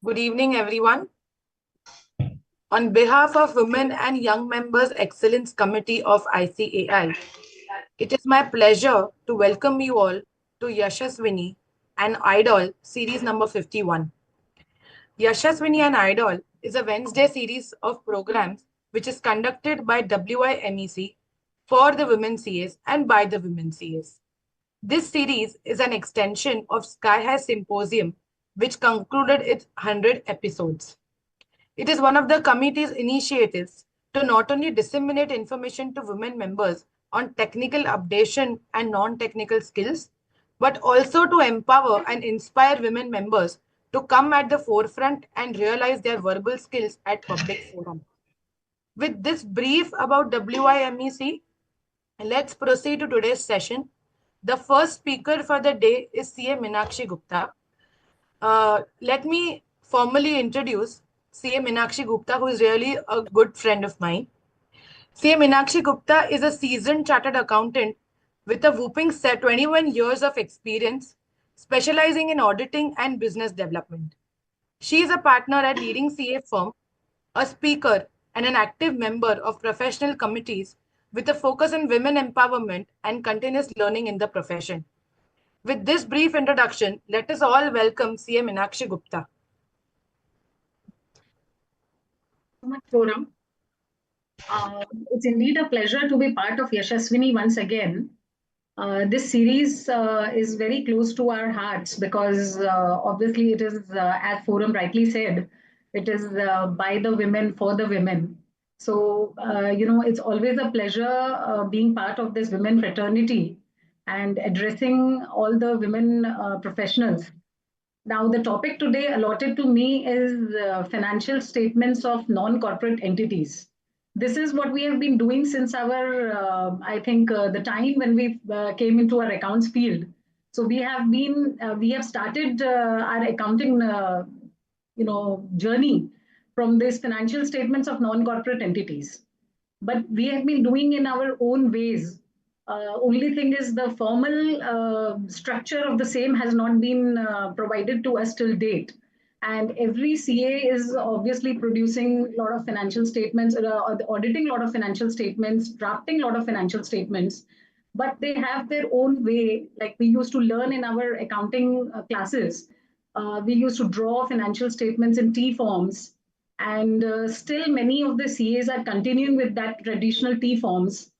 Good evening, everyone. On behalf of Women and Young Members Excellence Committee of ICAI, it is my pleasure to welcome you all to Yashaswini and Idol series number 51. Yashaswini and Idol is a Wednesday series of programs which is conducted by WIMEC for the women CAs and by the women CAs. This series is an extension of Sky High Symposium, which concluded its 100 episodes. It is one of the committee's initiatives to not only disseminate information to women members on technical updation and non-technical skills, but also to empower and inspire women members to come at the forefront and realize their verbal skills at public forum. With this brief about WIMEC, let's proceed to today's session. The first speaker for the day is CA Meenakshi Gupta. Let me formally introduce CA Meenakshi Gupta, who is really a good friend of mine. CA Meenakshi Gupta is a seasoned chartered accountant with a whopping 21 years of experience, specializing in auditing and business development. She is a partner at leading CA firm, a speaker, and an active member of professional committees with a focus on women empowerment and continuous learning in the profession. With this brief introduction, let us all welcome CA Meenakshi Gupta. Forum. It's indeed a pleasure to be part of Yashaswini once again. This series is very close to our hearts because obviously it is, as Forum rightly said, it is by the women for the women. So, it's always a pleasure being part of this women fraternity and addressing all the women professionals. Now, the topic today allotted to me is financial statements of non-corporate entities. This is what we have been doing since our, I think, the time when we came into our accounts field. So we have started our accounting, journey from these financial statements of non-corporate entities. But we have been doing in our own ways. Only thing is the formal structure of the same has not been provided to us till date. And every CA is obviously producing a lot of financial statements, auditing a lot of financial statements, drafting a lot of financial statements, but they have their own way. Like we used to learn in our accounting classes, we used to draw financial statements in T forms. And still many of the CAs are continuing with that traditional T forms.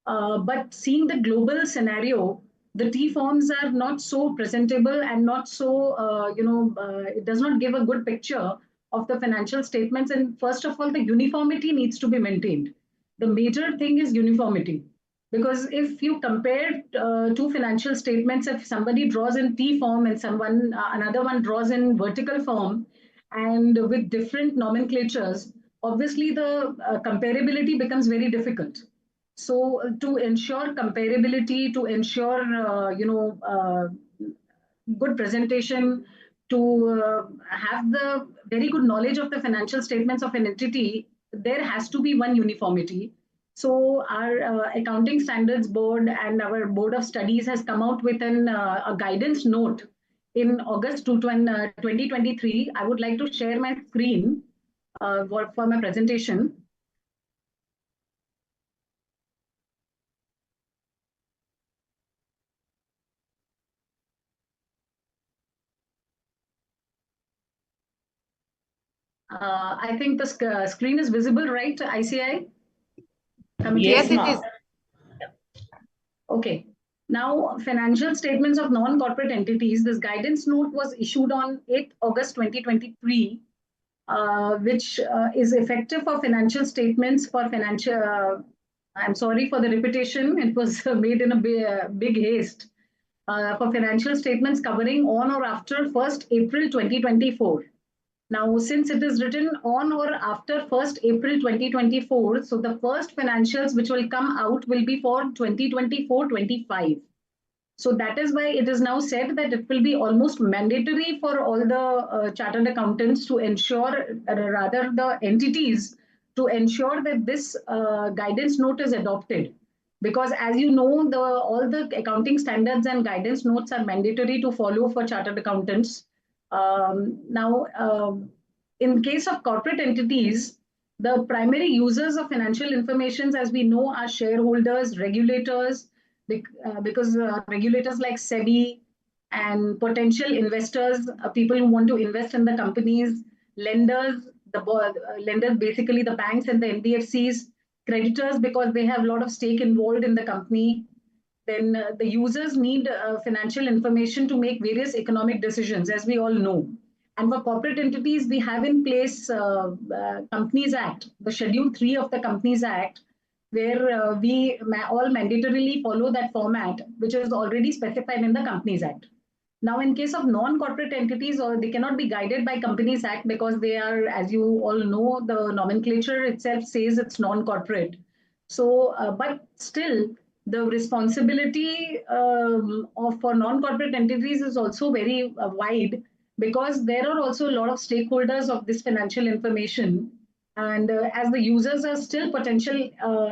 But seeing the global scenario, the T forms are not so presentable and not so, it does not give a good picture of the financial statements. And first of all, the uniformity needs to be maintained. The major thing is uniformity. Because if you compare two financial statements, if somebody draws in T form and another one draws in vertical form, and with different nomenclatures, obviously the comparability becomes very difficult. So to ensure comparability, to ensure good presentation, to have the very good knowledge of the financial statements of an entity, there has to be one uniformity. So our accounting standards board and our board of studies has come out with a guidance note in August 2023. I would like to share my screen for my presentation. I think the screen is visible, right, ICI? Yes, it is. Okay. Now, financial statements of non-corporate entities, this guidance note was issued on 8 August 2023, which is effective for financial statements for financial, I'm sorry for the repetition, it was made in a big haste, for financial statements covering on or after 1st April 2024. Now, since it is written on or after 1st April 2024, so the first financials which will come out will be for 2024-25. So that is why it is now said that it will be almost mandatory for all the chartered accountants to ensure, rather the entities, to ensure that this guidance note is adopted. Because as you know, all the accounting standards and guidance notes are mandatory to follow for chartered accountants. Now, in case of corporate entities, the primary users of financial information, as we know, are shareholders, regulators, because regulators like SEBI and potential investors, people who want to invest in the companies, lenders, lenders basically the banks and the NBFCs, creditors because they have a lot of stake involved in the company, then the users need financial information to make various economic decisions, as we all know. And for corporate entities, we have in place Companies Act, the Schedule 3 of the Companies Act, where we all mandatorily follow that format, which is already specified in the Companies Act. Now, in case of non-corporate entities, or they cannot be guided by Companies Act because they are, as you all know, the nomenclature itself says it's non-corporate. So, but still, the responsibility of for non-corporate entities is also very wide because there are also a lot of stakeholders of this financial information. And as the users are still potential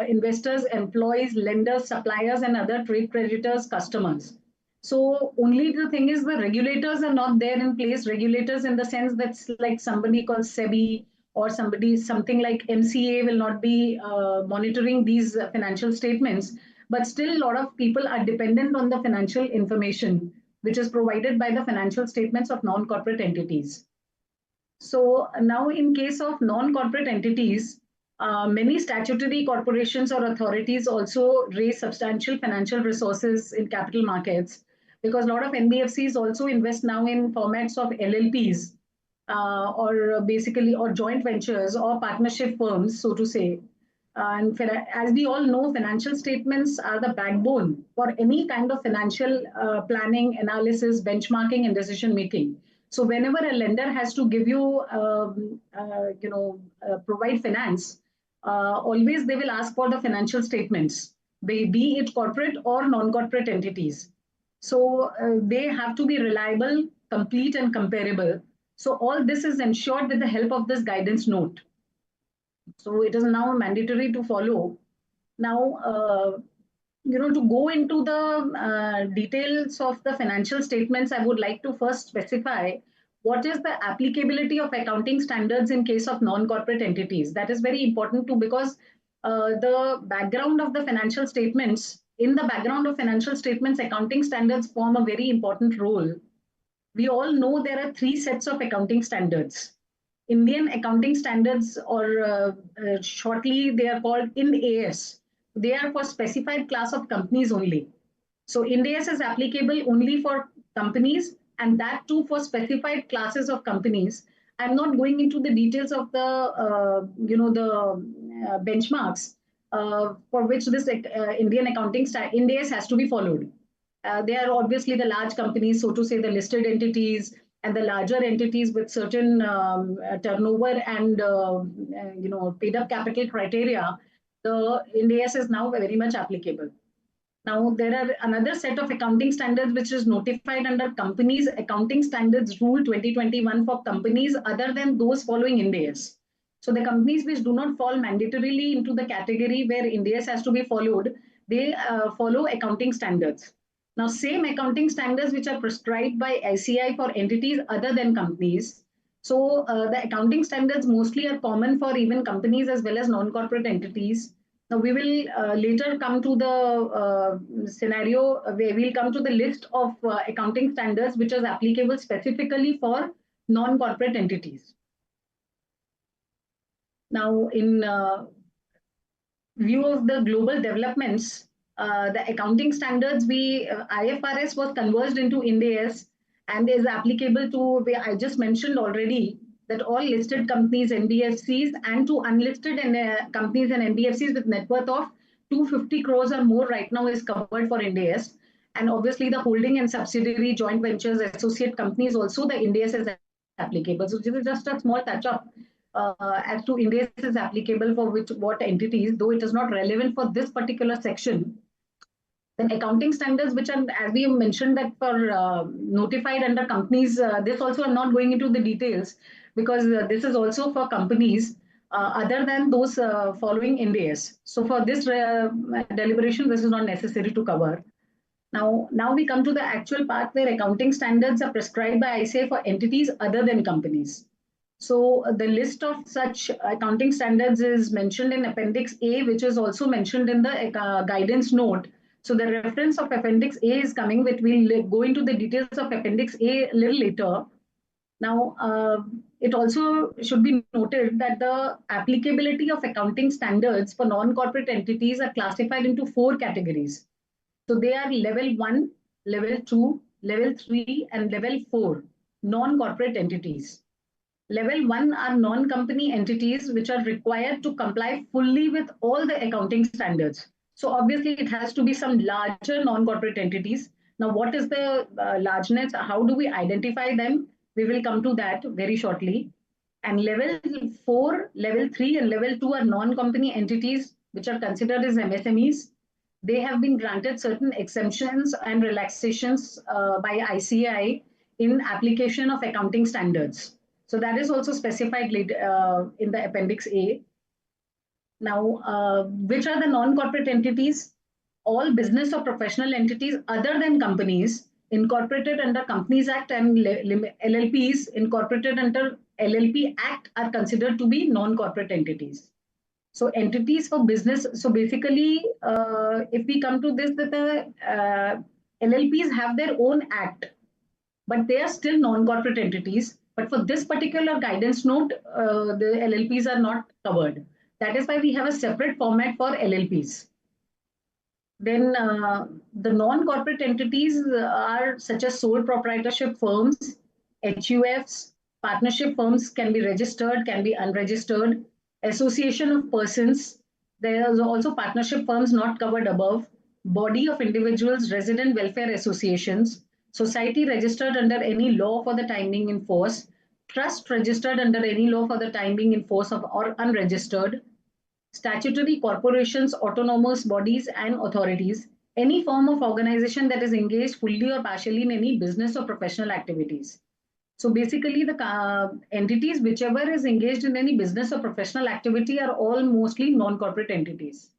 investors, employees, lenders, suppliers, and other trade creditors, customers. So only the thing is the regulators are not there in place. Regulators in the sense that's like somebody called SEBI or somebody, something like MCA will not be monitoring these financial statements. But still, a lot of people are dependent on the financial information, which is provided by the financial statements of non-corporate entities. So now in case of non-corporate entities, many statutory corporations or authorities also raise substantial financial resources in capital markets because a lot of NBFCs also invest now in formats of LLPs or basically or joint ventures or partnership firms, so to say. And as we all know, financial statements are the backbone for any kind of financial planning, analysis, benchmarking, and decision making. So whenever a lender has to give you, provide finance, always they will ask for the financial statements, be it corporate or non-corporate entities. So they have to be reliable, complete, and comparable. So all this is ensured with the help of this guidance note. So it is now mandatory to follow. Now, to go into the details of the financial statements, I would like to first specify what is the applicability of accounting standards in case of non-corporate entities. That is very important too, because the background of the financial statements, in the background of financial statements, accounting standards form a very important role. We all know there are three sets of accounting standards. Indian accounting standards, or shortly they are called IND AS. They are for specified class of companies only. So IND AS is applicable only for companies, and that too for specified classes of companies. I'm not going into the details of the benchmarks for which this Indian accounting IND AS has to be followed. They are obviously the large companies, so to say, the listed entities and the larger entities with certain turnover and paid up capital criteria. The IND AS is now very much applicable. Now, there are another set of accounting standards which is notified under Companies Accounting Standards Rule 2021 for companies other than those following IND AS. So the companies which do not fall mandatorily into the category where IND AS has to be followed, they follow accounting standards. Now, same accounting standards which are prescribed by ICI for entities other than companies. So the accounting standards mostly are common for even companies as well as non-corporate entities. Now, we will later come to the scenario where we'll come to the list of accounting standards which is applicable specifically for non-corporate entities. Now, in view of the global developments, the accounting standards, IFRS was converged into IND AS and is applicable to, I just mentioned already, that all listed companies, NBFCs, and to unlisted companies and NBFCs with net worth of 250 crores or more right now is covered for IND AS. And obviously the holding and subsidiary joint ventures, associate companies also, the IND AS is applicable. So this is just a small touch up as to IND AS is applicable for what entities, though it is not relevant for this particular section. Then accounting standards, which are, as we mentioned, that for notified under companies, this also I'm not going into the details because this is also for companies other than those following IND AS. So for this deliberation, this is not necessary to cover. Now we come to the actual part where accounting standards are prescribed by ICA for entities other than companies. So the list of such accounting standards is mentioned in Appendix A, which is also mentioned in the guidance note. So the reference of Appendix A is coming, which we'll go into the details of Appendix A a little later. Now, it also should be noted that the applicability of accounting standards for non-corporate entities are classified into four categories. So they are level 1, level 2, level 3, and level 4 non corporate entities. Level 1 are non company entities which are required to comply fully with all the accounting standards. So, obviously, it has to be some larger non corporate entities. Now, what is the largeness? How do we identify them? We will come to that very shortly. And level 4, level 3, and level 2 are non company entities which are considered as MSMEs. They have been granted certain exemptions and relaxations by ICAI in application of accounting standards. So that is also specified in the Appendix A. Now, which are the non-corporate entities? All business or professional entities other than companies incorporated under Companies Act and LLPs incorporated under LLP Act are considered to be non-corporate entities. So entities for business. So basically, if we come to this, that the LLPs have their own act, but they are still non-corporate entities. But for this particular guidance note, the LLPs are not covered. That is why we have a separate format for LLPs. Then the non-corporate entities are such as sole proprietorship firms, HUFs, partnership firms can be registered, can be unregistered, association of persons. There are also partnership firms not covered above, body of individuals, resident welfare associations, society registered under any law for the time being in force, trust registered under any law for the time being in force of or unregistered, statutory corporations, autonomous bodies, and authorities, any form of organization that is engaged fully or partially in any business or professional activities. So basically, the entities, whichever is engaged in any business or professional activity, are all mostly non corporate entities.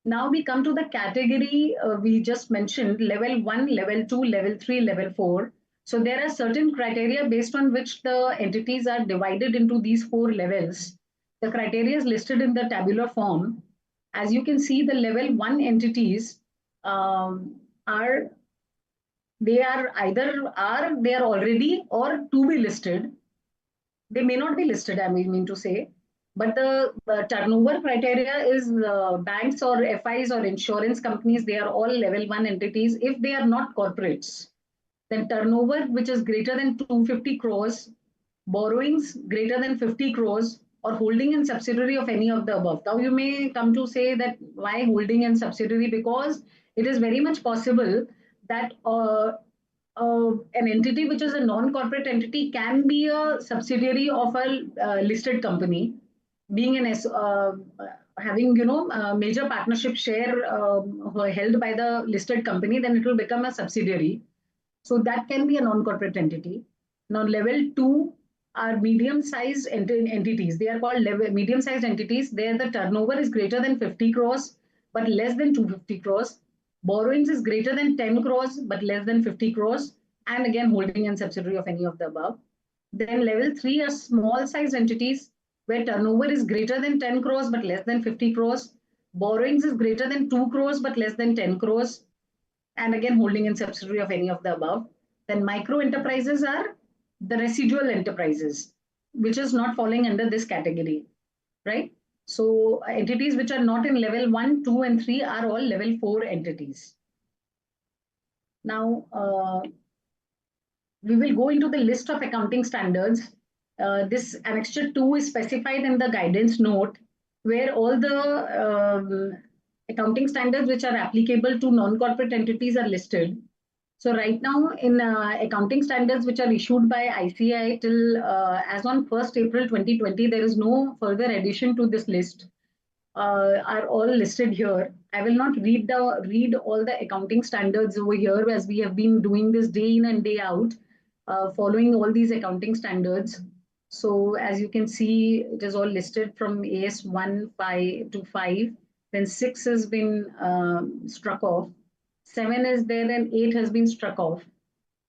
Now we come to the category we just mentioned level 1, level 2, level 3, level 4. So there are certain criteria based on which the entities are divided into these four levels. The criteria is listed in the tabular form. As you can see, the level 1 entities are they are already or to be listed. They may not be listed, I mean to say, but the turnover criteria is banks or FIs or insurance companies, they are all level 1 entities if they are not corporates. Then turnover, which is greater than 250 crores, borrowings greater than 50 crores, or holding in subsidiary of any of the above. Now, you may come to say that why holding in subsidiary? Because it is very much possible that an entity which is a non-corporate entity can be a subsidiary of a listed company, being an having major partnership share held by the listed company, then it will become a subsidiary. So that can be a non-corporate entity. Now, level 2 are medium-sized entities. They are called medium-sized entities. There the turnover is greater than 50 crores, but less than 250 crores. Borrowings is greater than 10 crores, but less than 50 crores. And again, holding and subsidiary of any of the above. Then level 3 are small-sized entities where turnover is greater than 10 crores, but less than 50 crores. Borrowings is greater than 2 crores, but less than 10 crores, and again holding in subsidiary of any of the above. Then micro enterprises are the residual enterprises, which is not falling under this category, right? So entities which are not in level 1, 2, and 3 are all level 4 entities. Now, we will go into the list of accounting standards. This annexure 2 is specified in the guidance note, where all the accounting standards which are applicable to non-corporate entities are listed. So right now in accounting standards which are issued by ICAI till as on 1st April 2020, there is no further addition to this list. Are all listed here. I will not read all the accounting standards over here, as we have been doing this day in and day out, following all these accounting standards. So as you can see, it is all listed from AS1 5 to 5. Then 6 has been struck off. 7 is there and 8 has been struck off.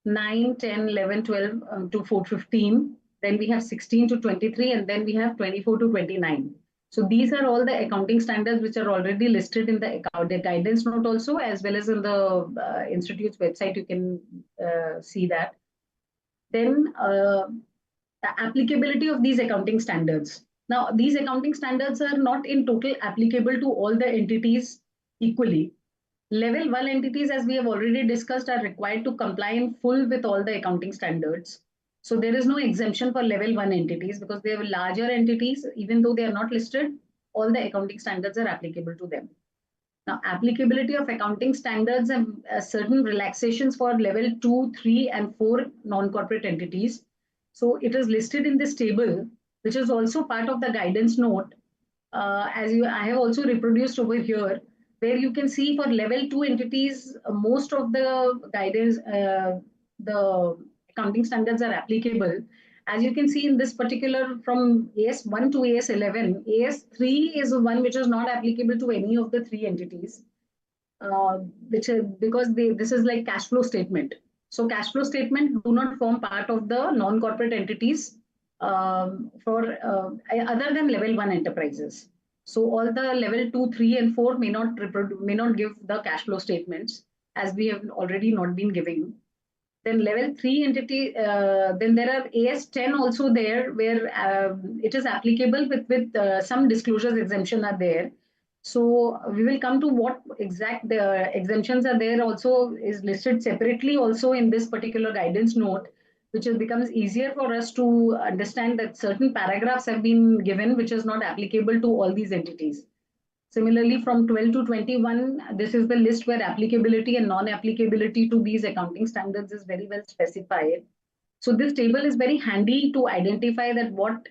9, 10, 11, 12 to 415. Then we have 16 to 23, and then we have 24 to 29. So these are all the accounting standards which are already listed in the guidance note also, as well as in the institute's website. You can see that. Then the applicability of these accounting standards. Now, these accounting standards are not in total applicable to all the entities equally. Level 1 entities, as we have already discussed, are required to comply in full with all the accounting standards. So there is no exemption for level 1 entities because they have larger entities, even though they are not listed, all the accounting standards are applicable to them. Now, applicability of accounting standards and certain relaxations for level 2, 3, and 4 non-corporate entities. So it is listed in this table, which is also part of the guidance note. I have also reproduced over here, where you can see for level 2 entities, most of the guidance, the accounting standards are applicable. As you can see in this particular, from AS1 to AS11, AS3 is the one which is not applicable to any of the three entities, which is because this is like cash flow statement. So cash flow statement do not form part of the non-corporate entities for other than level 1 enterprises. So all the level 2, 3, and 4 may not give the cash flow statements, as we have already not been giving. Then level 3 entity, then there are AS10 also there, where it is applicable with some disclosures exemption are there. So we will come to what exact the exemptions are there also is listed separately also in this particular guidance note, which becomes easier for us to understand that certain paragraphs have been given which is not applicable to all these entities. Similarly, from 12 to 21, this is the list where applicability and non-applicability to these accounting standards is very well specified. So this table is very handy to identify that what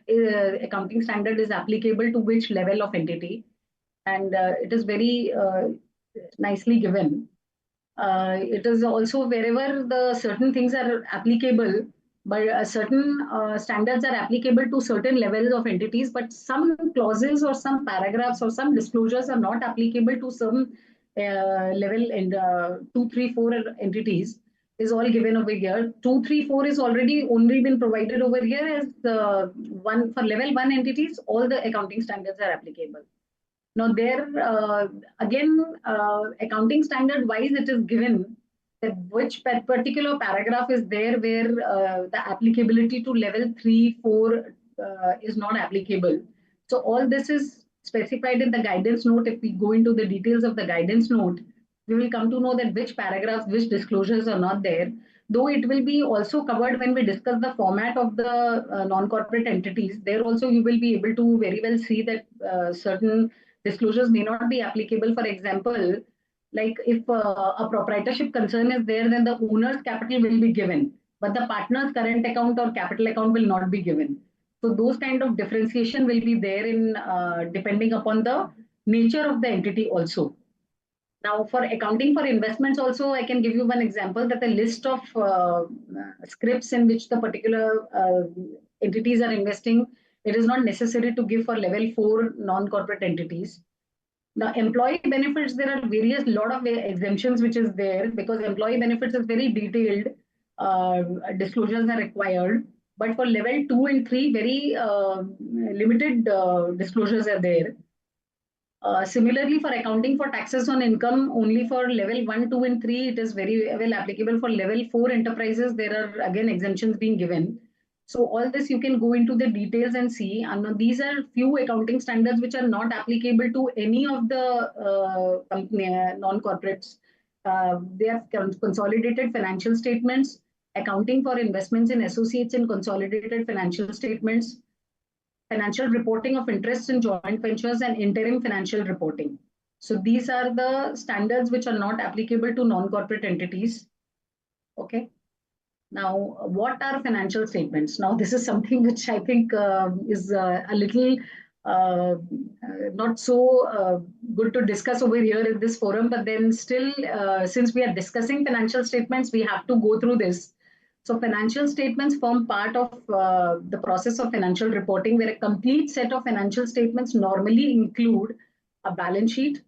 accounting standard is applicable to which level of entity. And it is very nicely given. It is also wherever the certain things are applicable, but certain standards are applicable to certain levels of entities, but some clauses or some paragraphs or some disclosures are not applicable to some level and 2, 3, 4 entities is all given over here. 2, 3, 4 is already only been provided over here as one for level 1 entities, all the accounting standards are applicable. Now, there again, accounting standard wise, it is given that which particular paragraph is there where the applicability to level 3, 4 is not applicable. So, all this is specified in the guidance note. If we go into the details of the guidance note, we will come to know that which paragraphs, which disclosures are not there. Though it will be also covered when we discuss the format of the non-corporate entities. There also you will be able to very well see that certain disclosures may not be applicable. For example, like if a proprietorship concern is there, then the owner's capital will be given, but the partner's current account or capital account will not be given. So those kind of differentiation will be there in depending upon the nature of the entity also. Now, for accounting for investments also, I can give you one example that the list of scripts in which the particular entities are investing, it is not necessary to give for level 4 non-corporate entities. Now, employee benefits, there are various lot of exemptions which is there because employee benefits is very detailed. Disclosures are required. But for level 2 and 3, very limited disclosures are there. Similarly, for accounting for taxes on income, only for level 1, 2, and 3, it is very well applicable. For level 4 enterprises, there are again exemptions being given. So all this you can go into the details and see. And these are few accounting standards which are not applicable to any of the non-corporates. They are consolidated financial statements, accounting for investments in associates and consolidated financial statements, financial reporting of interests in joint ventures, and interim financial reporting. So these are the standards which are not applicable to non-corporate entities. Okay. Now, what are financial statements? Now, this is something which I think is a little not so good to discuss over here in this forum, but then still, since we are discussing financial statements, we have to go through this. So financial statements form part of the process of financial reporting, where a complete set of financial statements normally include a balance sheet,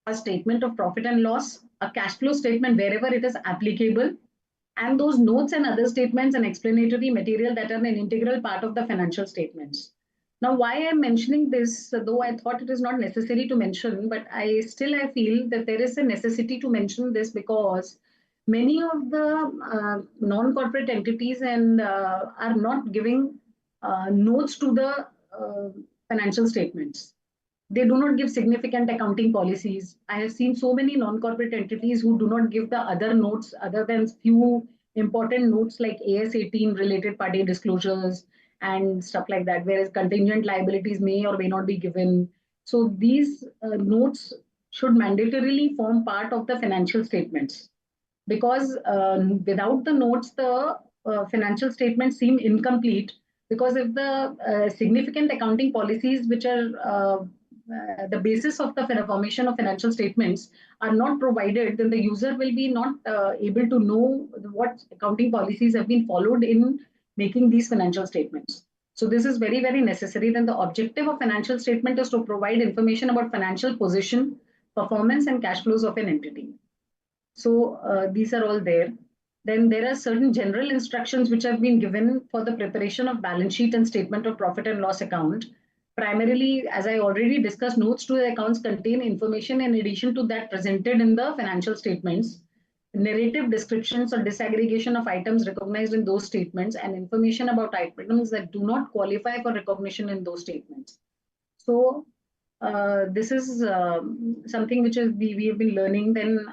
a statement of profit and loss, a cash flow statement wherever it is applicable, and those notes and other statements and explanatory material that are an integral part of the financial statements. Now, why I'm mentioning this, though I thought it is not necessary to mention, but I feel that there is a necessity to mention this because many of the non-corporate entities and are not giving notes to the financial statements. They do not give significant accounting policies. I have seen so many non-corporate entities who do not give the other notes other than few important notes like AS18 related party disclosures and stuff like that, whereas contingent liabilities may or may not be given. So these notes should mandatorily form part of the financial statements because without the notes, the financial statements seem incomplete. Because if the significant accounting policies, which are the basis of the formation of financial statements, are not provided, then the user will be not able to know what accounting policies have been followed in making these financial statements. So this is very, very necessary. Then the objective of financial statement is to provide information about financial position, performance, and cash flows of an entity. So these are all there. Then there are certain general instructions which have been given for the preparation of balance sheet and statement of profit and loss account. Primarily, as I already discussed, notes to the accounts contain information in addition to that presented in the financial statements, narrative descriptions or disaggregation of items recognized in those statements, and information about items that do not qualify for recognition in those statements. So this is something which is we have been learning. Then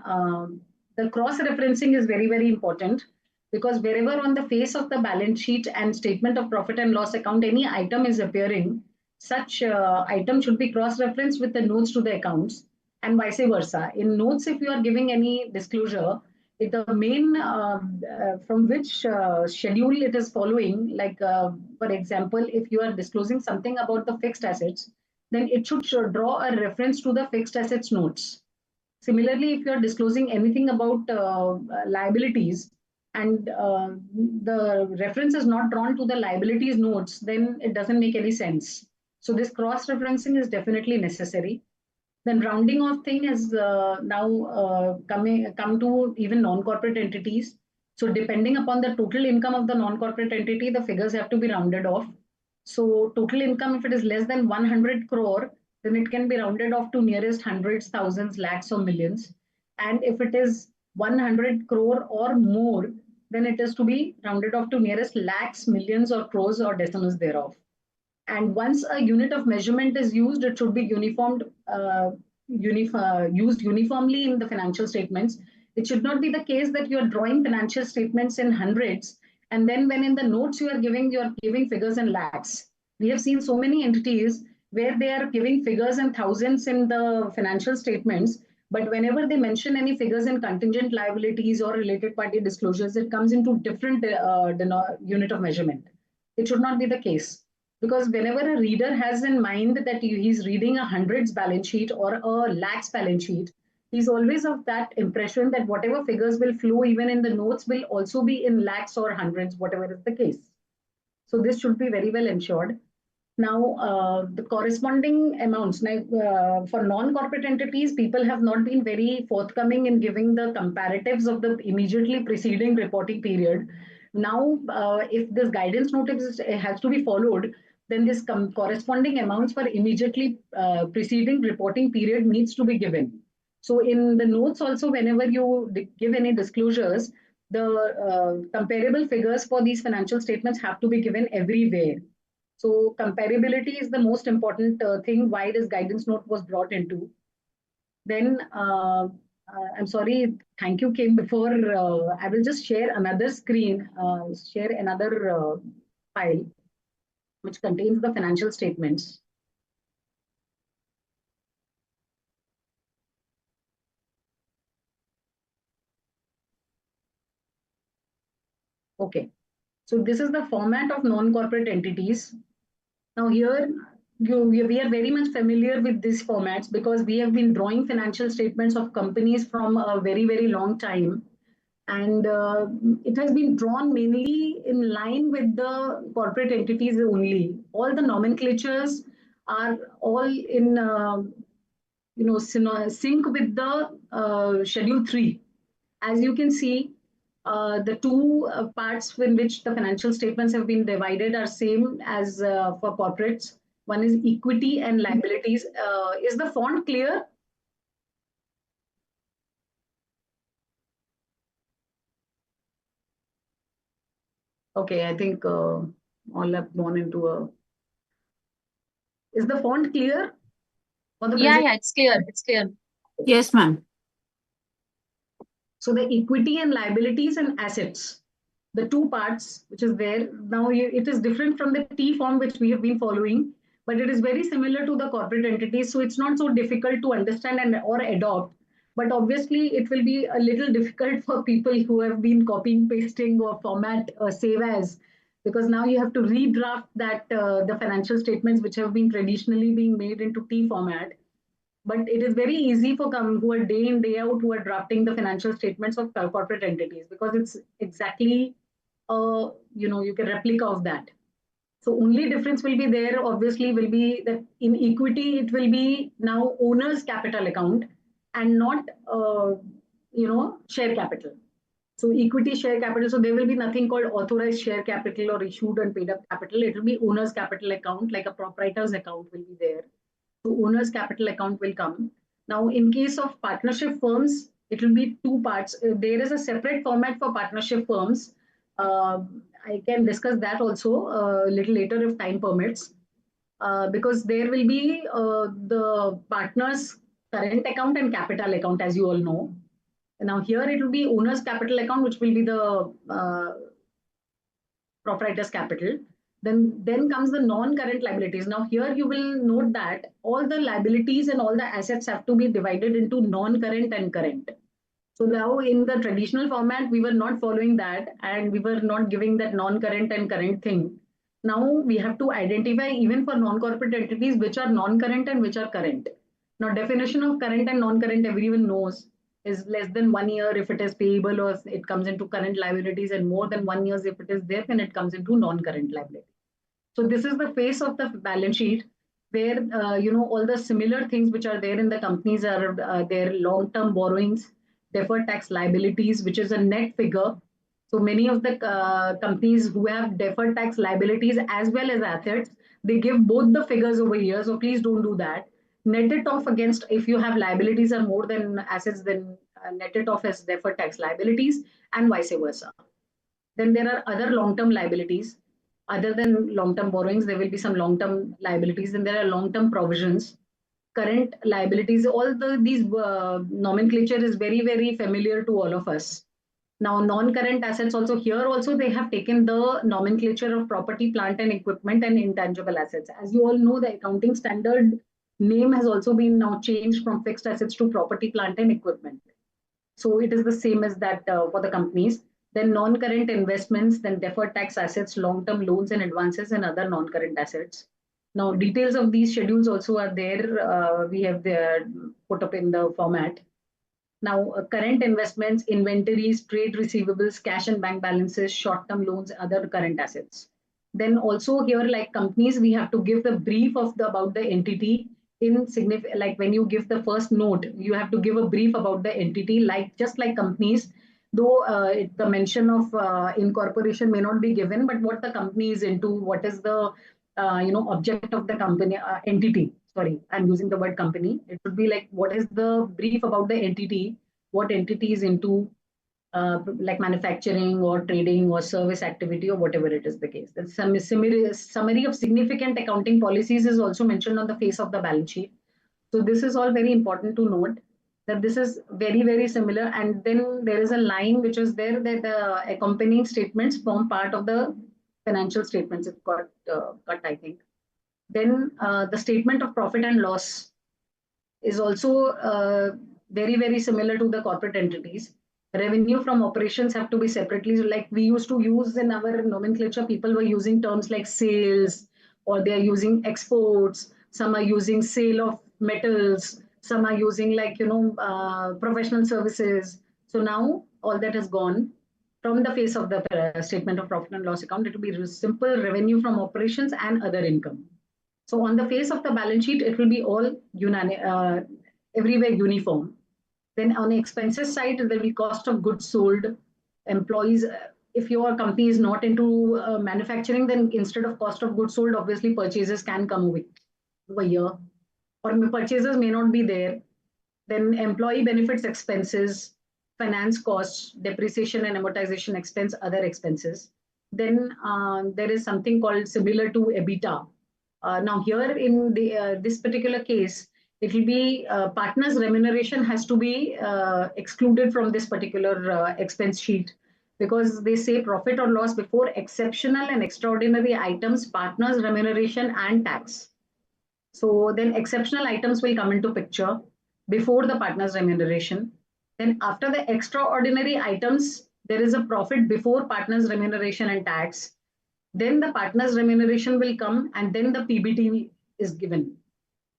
the cross referencing is very, very important because wherever on the face of the balance sheet and statement of profit and loss account any item is appearing, such item should be cross referenced with the notes to the accounts and vice versa. In notes, if you are giving any disclosure, the main from which schedule it is following, like for example, if you are disclosing something about the fixed assets, then it should draw a reference to the fixed assets notes. Similarly, if you're disclosing anything about liabilities and the reference is not drawn to the liabilities notes, then it doesn't make any sense. So this cross-referencing is definitely necessary. Then rounding off thing is now come to even non-corporate entities. So depending upon the total income of the non-corporate entity, the figures have to be rounded off. So total income, if it is less than 100 crore, then it can be rounded off to nearest hundreds, thousands, lakhs, or millions. And if it is 100 crore or more, then it is to be rounded off to nearest lakhs, millions, or crores or decimals thereof. And once a unit of measurement is used, it should be used uniformly in the financial statements. It should not be the case that you are drawing financial statements in hundreds, and then when in the notes you are giving figures in lakhs. We have seen so many entities where they are giving figures in thousands in the financial statements, but whenever they mention any figures in contingent liabilities or related party disclosures, it comes into different unit of measurement. It should not be the case because whenever a reader has in mind that he's reading a hundreds balance sheet or a lakhs balance sheet, he's always of that impression that whatever figures will flow even in the notes will also be in lakhs or hundreds, whatever is the case. So this should be very well ensured. Now, the corresponding amounts, now, for non-corporate entities, people have not been very forthcoming in giving the comparatives of the immediately preceding reporting period. Now, if this guidance notice has to be followed, then this corresponding amounts for immediately preceding reporting period needs to be given. So in the notes also, whenever you give any disclosures, the comparable figures for these financial statements have to be given everywhere. So comparability is the most important thing why this guidance note was brought into. Then I'm sorry, thank you came before. I will just share another screen, share another file which contains the financial statements. Okay, so this is the format of non-corporate entities. Now here, we are very much familiar with these formats because we have been drawing financial statements of companies from a very, very long time. And it has been drawn mainly in line with the corporate entities only. All the nomenclatures are all in sync with the schedule 3. As you can see, the two parts in which the financial statements have been divided are same as for corporates. One is equity and liabilities. Is the font clear? Okay, I think all have gone into a. Is the font clear for the Yeah, present? yeah, it's clear. It's clear. Yes, ma'am. So the equity and liabilities and assets, the two parts which is there now, it is different from the T form which we have been following, but it is very similar to the corporate entities. So it's not so difficult to understand and or adopt. But obviously, it will be a little difficult for people who have been copying, pasting, or format save as, because now you have to redraft that the financial statements which have been traditionally being made into T format. But it is very easy for who are day in day out who are drafting the financial statements of corporate entities, because it's exactly you can replica of that. So only difference will be there obviously will be that in equity it will be now owner's capital account and not share capital. So equity share capital, so there will be nothing called authorized share capital or issued and paid up capital. It will be owner's capital account, like a proprietor's account will be there. So owner's capital account will come. Now, in case of partnership firms, it will be two parts. There is a separate format for partnership firms. I can discuss that also a little later if time permits, because there will be the partner's current account and capital account, as you all know. Now, here it will be owner's capital account, which will be the proprietor's capital. Then comes the non-current liabilities. Now here you will note that all the liabilities and all the assets have to be divided into non-current and current. So now in the traditional format, we were not following that and we were not giving that non-current and current thing. Now we have to identify even for non-corporate entities which are non-current and which are current. Now definition of current and non-current everyone knows is less than 1 year if it is payable or it comes into current liabilities, and more than 1 year if it is there, then it comes into non-current liability. So this is the face of the balance sheet where all the similar things which are there in the companies are their long-term borrowings, deferred tax liabilities, which is a net figure. So many of the companies who have deferred tax liabilities as well as assets, they give both the figures over here. So please don't do that. Net it off against, if you have liabilities are more than assets, then net it off as deferred tax liabilities and vice versa. Then there are other long-term liabilities. Other than long-term borrowings, there will be some long-term liabilities. Then there are long-term provisions, current liabilities. All these nomenclature is very, very familiar to all of us. Now, non-current assets also, here also they have taken the nomenclature of property, plant and equipment and intangible assets. As you all know, the accounting standard name has also been now changed from fixed assets to property, plant and equipment. So it is the same as that for the companies. Then non-current investments, then deferred tax assets, long-term loans and advances, and other non-current assets. Now, details of these schedules also are there. We have put up in the format. Now, current investments, inventories, trade receivables, cash and bank balances, short-term loans, other current assets. Then also here, like companies, we have to give the brief of about the entity in significant, like when you give the first note, you have to give a brief about the entity, like just like companies, though the mention of incorporation may not be given, but what the company is into, what is the object of the company entity. Sorry, I'm using the word company. It would be like what is the brief about the entity, what entity is into, like manufacturing or trading or service activity or whatever it is the case. The summary of significant accounting policies is also mentioned on the face of the balance sheet. So this is all very important to note that this is very, very similar. And then there is a line which is there that the accompanying statements form part of the financial statements. It got cut, I think. Then the statement of profit and loss is also very, very similar to the corporate entities. Revenue from operations have to be separately, like we used to use in our nomenclature, people were using terms like sales, or they are using exports, some are using sale of metals, some are using like, professional services. So now all that has gone. From the face of the statement of profit and loss account, it will be simple revenue from operations and other income. So on the face of the balance sheet, it will be all everywhere uniform. Then on the expenses side, there will be cost of goods sold, employees. If your company is not into manufacturing, then instead of cost of goods sold, obviously purchases can come over here, or purchases may not be there. Then employee benefits expenses, finance costs, depreciation and amortization expense, other expenses. Then there is something called similar to EBITDA. Now here in this particular case, it will be partners remuneration has to be excluded from this particular expense sheet, because they say profit or loss before exceptional and extraordinary items, partners remuneration and tax. So then exceptional items will come into picture before the partner's remuneration. Then after the extraordinary items, there is a profit before partner's remuneration and tax. Then the partner's remuneration will come, and then the PBT is given.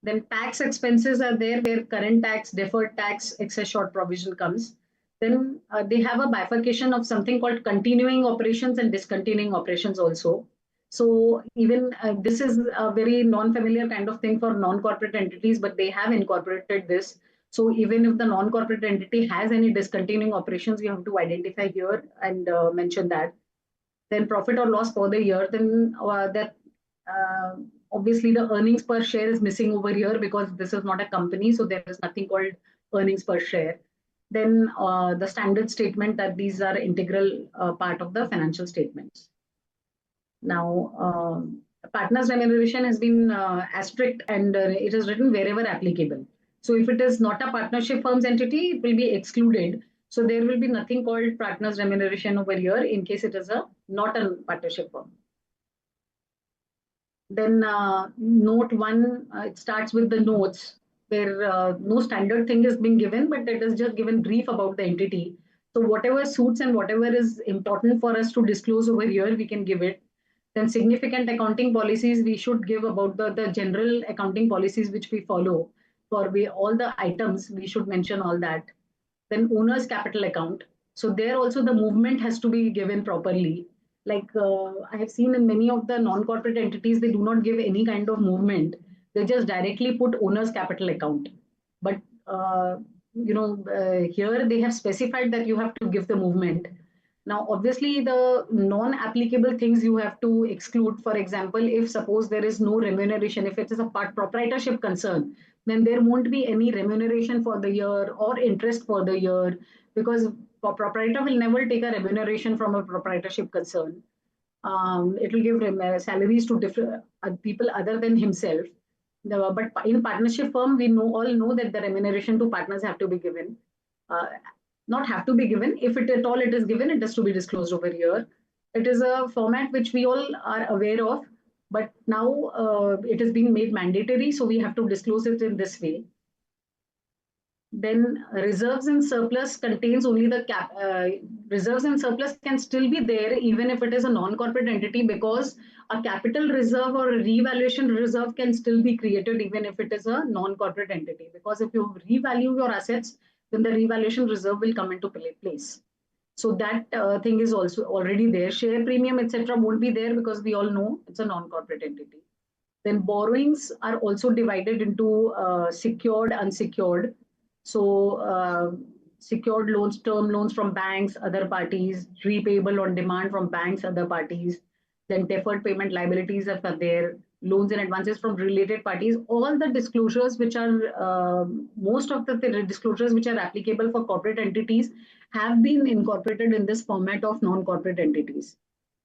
Then tax expenses are there, where current tax, deferred tax, excess short provision comes. Then they have a bifurcation of something called continuing operations and discontinuing operations also. So even this is a very non-familiar kind of thing for non-corporate entities, but they have incorporated this. So even if the non-corporate entity has any discontinuing operations, you have to identify here and mention that. Then profit or loss for the year, then that uh, obviously the earnings per share is missing over here because this is not a company, so there is nothing called earnings per share. Then the standard statement that these are integral part of the financial statements. Now, partners remuneration has been asterisked, and it is written wherever applicable. So if it is not a partnership firm's entity, it will be excluded. So there will be nothing called partners remuneration over here in case it is a not a partnership firm. Then note one, it starts with the notes where no standard thing is being given, but it is just given brief about the entity. So whatever suits and whatever is important for us to disclose over here, we can give it. Then significant accounting policies, we should give about the general accounting policies which we follow. For all the items, we should mention all that. Then owner's capital account. So there also the movement has to be given properly. Like I have seen in many of the non-corporate entities, they do not give any kind of movement. They just directly put owner's capital account. But here they have specified that you have to give the movement. Now, obviously, the non-applicable things you have to exclude. For example, if suppose there is no remuneration, if it is a part proprietorship concern, then there won't be any remuneration for the year or interest for the year, because a proprietor will never take a remuneration from a proprietorship concern. It will give salaries to different people other than himself. But in partnership firm, we all know that the remuneration to partners have to be given. Uh, Not have to be given. If it at all it is given, it has to be disclosed over here. It is a format which we all are aware of, but now it is being made mandatory, so we have to disclose it in this way. Then reserves and surplus contains only the reserves and surplus can still be there even if it is a non-corporate entity, because a capital reserve or a revaluation reserve can still be created even if it is a non-corporate entity, because if you revalue your assets, then the revaluation reserve will come into place. So that thing is also already there. Share premium, etc., won't be there because we all know it's a non-corporate entity. Then borrowings are also divided into secured, unsecured. So secured loans, term loans from banks, other parties, repayable on demand from banks, other parties. Then deferred payment liabilities are there, loans and advances from related parties. All the disclosures which are, most of the disclosures which are applicable for corporate entities have been incorporated in this format of non-corporate entities.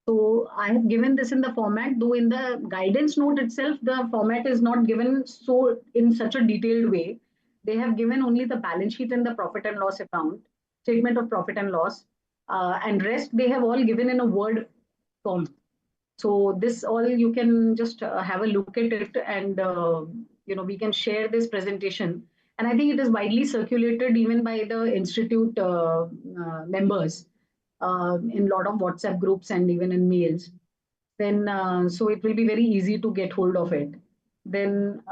So I have given this in the format, though in the guidance note itself, the format is not given so in such a detailed way. They have given only the balance sheet and the profit and loss account, statement of profit and loss, and rest they have all given in a word form. So this all you can just have a look at it, and we can share this presentation. And I think it is widely circulated even by the institute members in a lot of WhatsApp groups and even in mails. Then so it will be very easy to get hold of it. Then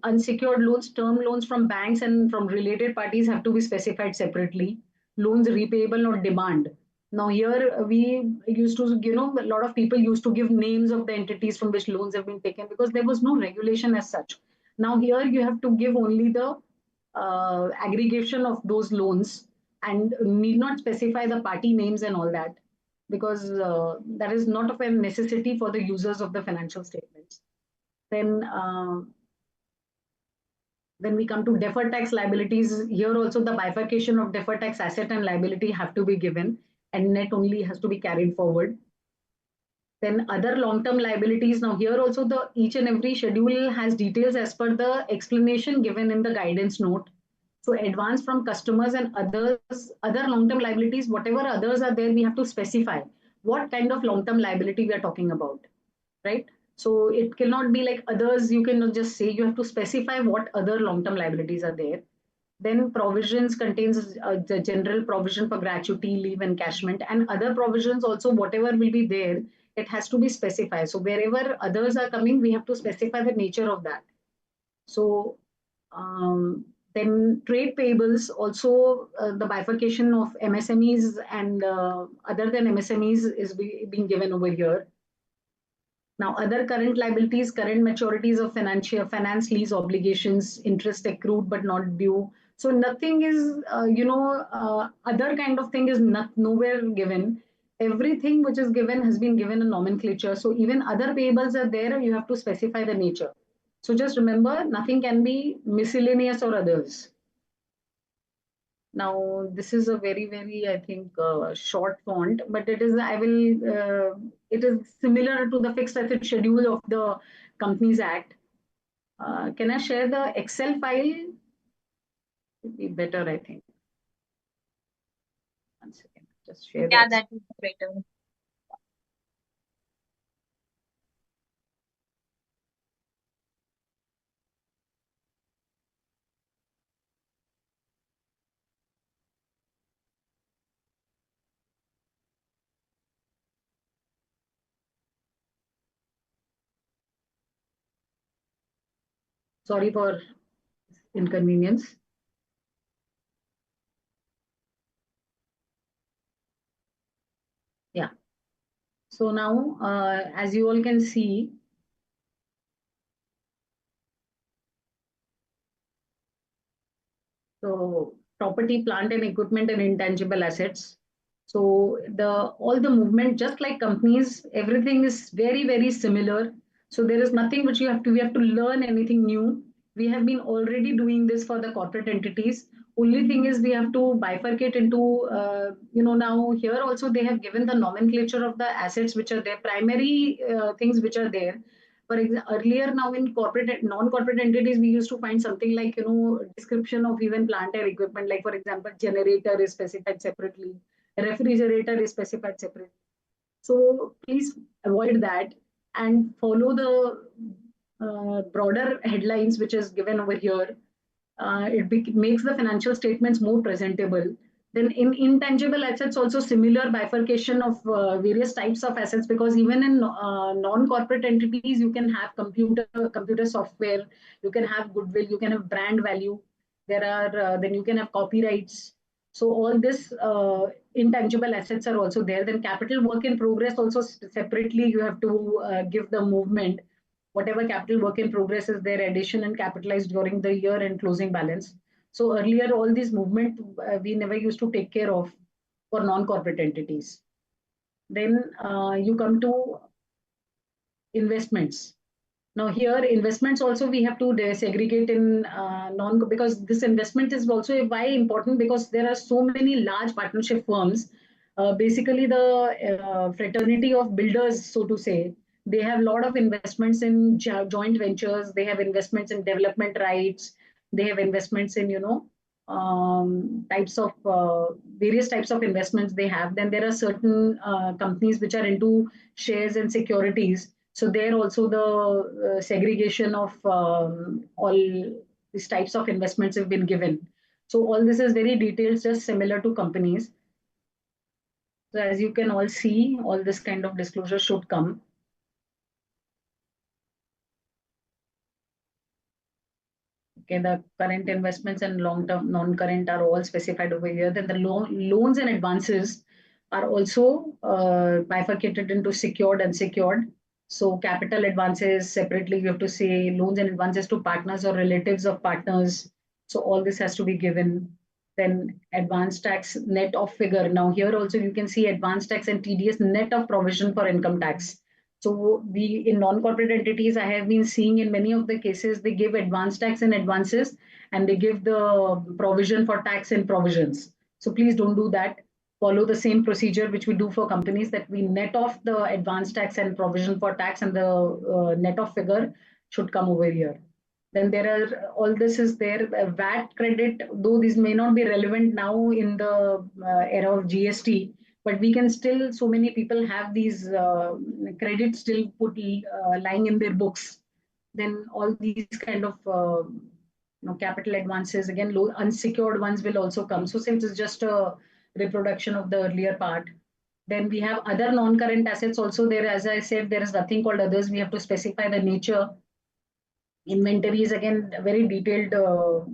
unsecured loans, term loans from banks and from related parties have to be specified separately. Loans repayable on demand. Now here we used to, a lot of people used to give names of the entities from which loans have been taken because there was no regulation as such. Now here you have to give only the aggregation of those loans and need not specify the party names and all that because that is not of a necessity for the users of the financial statements. Then we come to deferred tax liabilities. Here also the bifurcation of deferred tax asset and liability have to be given, and net only has to be carried forward. Then other long-term liabilities. Now here also the each and every schedule has details as per the explanation given in the guidance note. So advance from customers and other long-term liabilities, whatever others are there, we have to specify what kind of long-term liability we are talking about, right? So it cannot be like others. You cannot just say, you have to specify what other long-term liabilities are there. Then provisions contains the general provision for gratuity, leave, encashment, and other provisions also. Whatever will be there, it has to be specified. So wherever others are coming, we have to specify the nature of that. So then trade payables also, the bifurcation of MSMEs and other than MSMEs is being given over here. Now, other current liabilities, current maturities of financial finance lease obligations, interest accrued but not due. So nothing is, other kind of thing is not nowhere given. Everything which is given has been given a nomenclature. So even other payables are there. You have to specify the nature. So just remember, nothing can be miscellaneous or others. Now, this is a very, very, I think, short font, but it is similar to the fixed asset schedule of the Companies Act. Can I share the Excel file? Would be better, I think. One second, just share Yeah, that. that is better. Sorry for inconvenience. Yeah. So now, as you all can see, so property, plant and equipment and intangible assets. So the all the movement, just like companies, everything is very, very similar. So there is nothing which we have to learn anything new. We have been already doing this for the corporate entities. Only thing is we have to bifurcate into, now here also they have given the nomenclature of the assets which are there, primary things which are there. For example, earlier now in corporate non-corporate entities, we used to find something like description of even plant or equipment. Like for example, generator is specified separately, refrigerator is specified separately. So please avoid that and follow the broader headlines which is given over here. Makes the financial statements more presentable. Then in intangible assets, also similar bifurcation of various types of assets, because even in non-corporate entities, you can have computer software, you can have goodwill, you can have brand value. Then you can have copyrights. So all this intangible assets are also there. Then capital work in progress also separately you have to give the movement. Whatever capital work in progress is there, addition and capitalized during the year and closing balance. So earlier, all these movement we never used to take care of for non-corporate entities. Then you come to investments. Now here, investments also we have to segregate in non, because this investment is also why important, because there are so many large partnership firms. Basically, the fraternity of builders, so to say, they have a lot of investments in joint ventures. They have investments in development rights. They have investments in types of various types of investments they have. Then there are certain companies which are into shares and securities. So there also the segregation of all these types of investments have been given. So all this is very detailed, just similar to companies. So as you can all see, all this kind of disclosure should come. Okay, the current investments and long-term non-current are all specified over here. Then the loans and advances are also bifurcated into secured and unsecured. So capital advances separately, you have to say loans and advances to partners or relatives of partners. So all this has to be given. Then advanced tax net of figure. Now here also you can see advanced tax and TDS net of provision for income tax. So we in non-corporate entities, I have been seeing in many of the cases they give advanced tax in advances and they give the provision for tax in provisions. So please don't do that. Follow the same procedure which we do for companies, that we net off the advanced tax and provision for tax, and the net of figure should come over here. Then there are all this is there VAT credit, though these may not be relevant now in the era of GST, but we can still, so many people have these credits still put lying in their books. Then all these kind of capital advances, again low unsecured ones will also come. So since it's just a reproduction of the earlier part, then we have other non-current assets also there. As I said, there is nothing called others. We have to specify the nature. Inventories, again, very detailed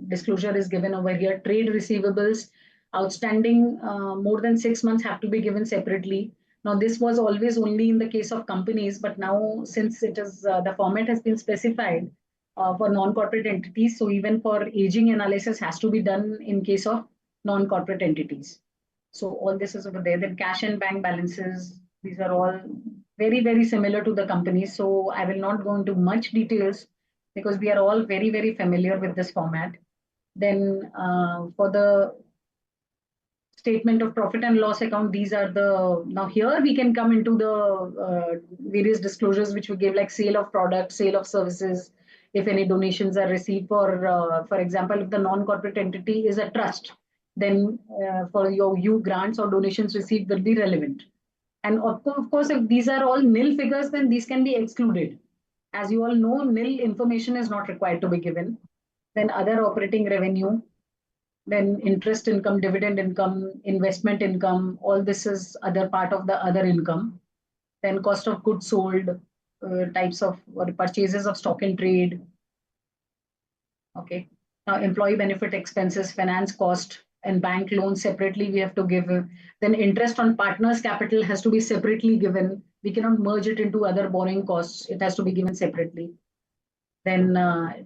disclosure is given over here. Trade receivables, outstanding more than 6 months have to be given separately. Now, this was always only in the case of companies, but now since it is the format has been specified for non-corporate entities, so even for aging analysis has to be done in case of non-corporate entities. So all this is over there. Then cash and bank balances, these are all very, very similar to the companies. So I will not go into much details because we are all very, very familiar with this format. Then for the statement of profit and loss account, these are the, now here we can come into the various disclosures which we give, like sale of products, sale of services, if any donations are received. For example, if the non-corporate entity is a trust, then for your you grants or donations received will be relevant. And of course, if these are all nil figures, then these can be excluded. As you all know, nil information is not required to be given. Then other operating revenue, then interest income, dividend income, investment income, all this is other part of the other income. Then cost of goods sold, types of or purchases of stock and trade. Okay. Now employee benefit expenses, finance cost, and bank loans separately we have to give. Then interest on partners' capital has to be separately given. We cannot merge it into other borrowing costs. It has to be given separately. Then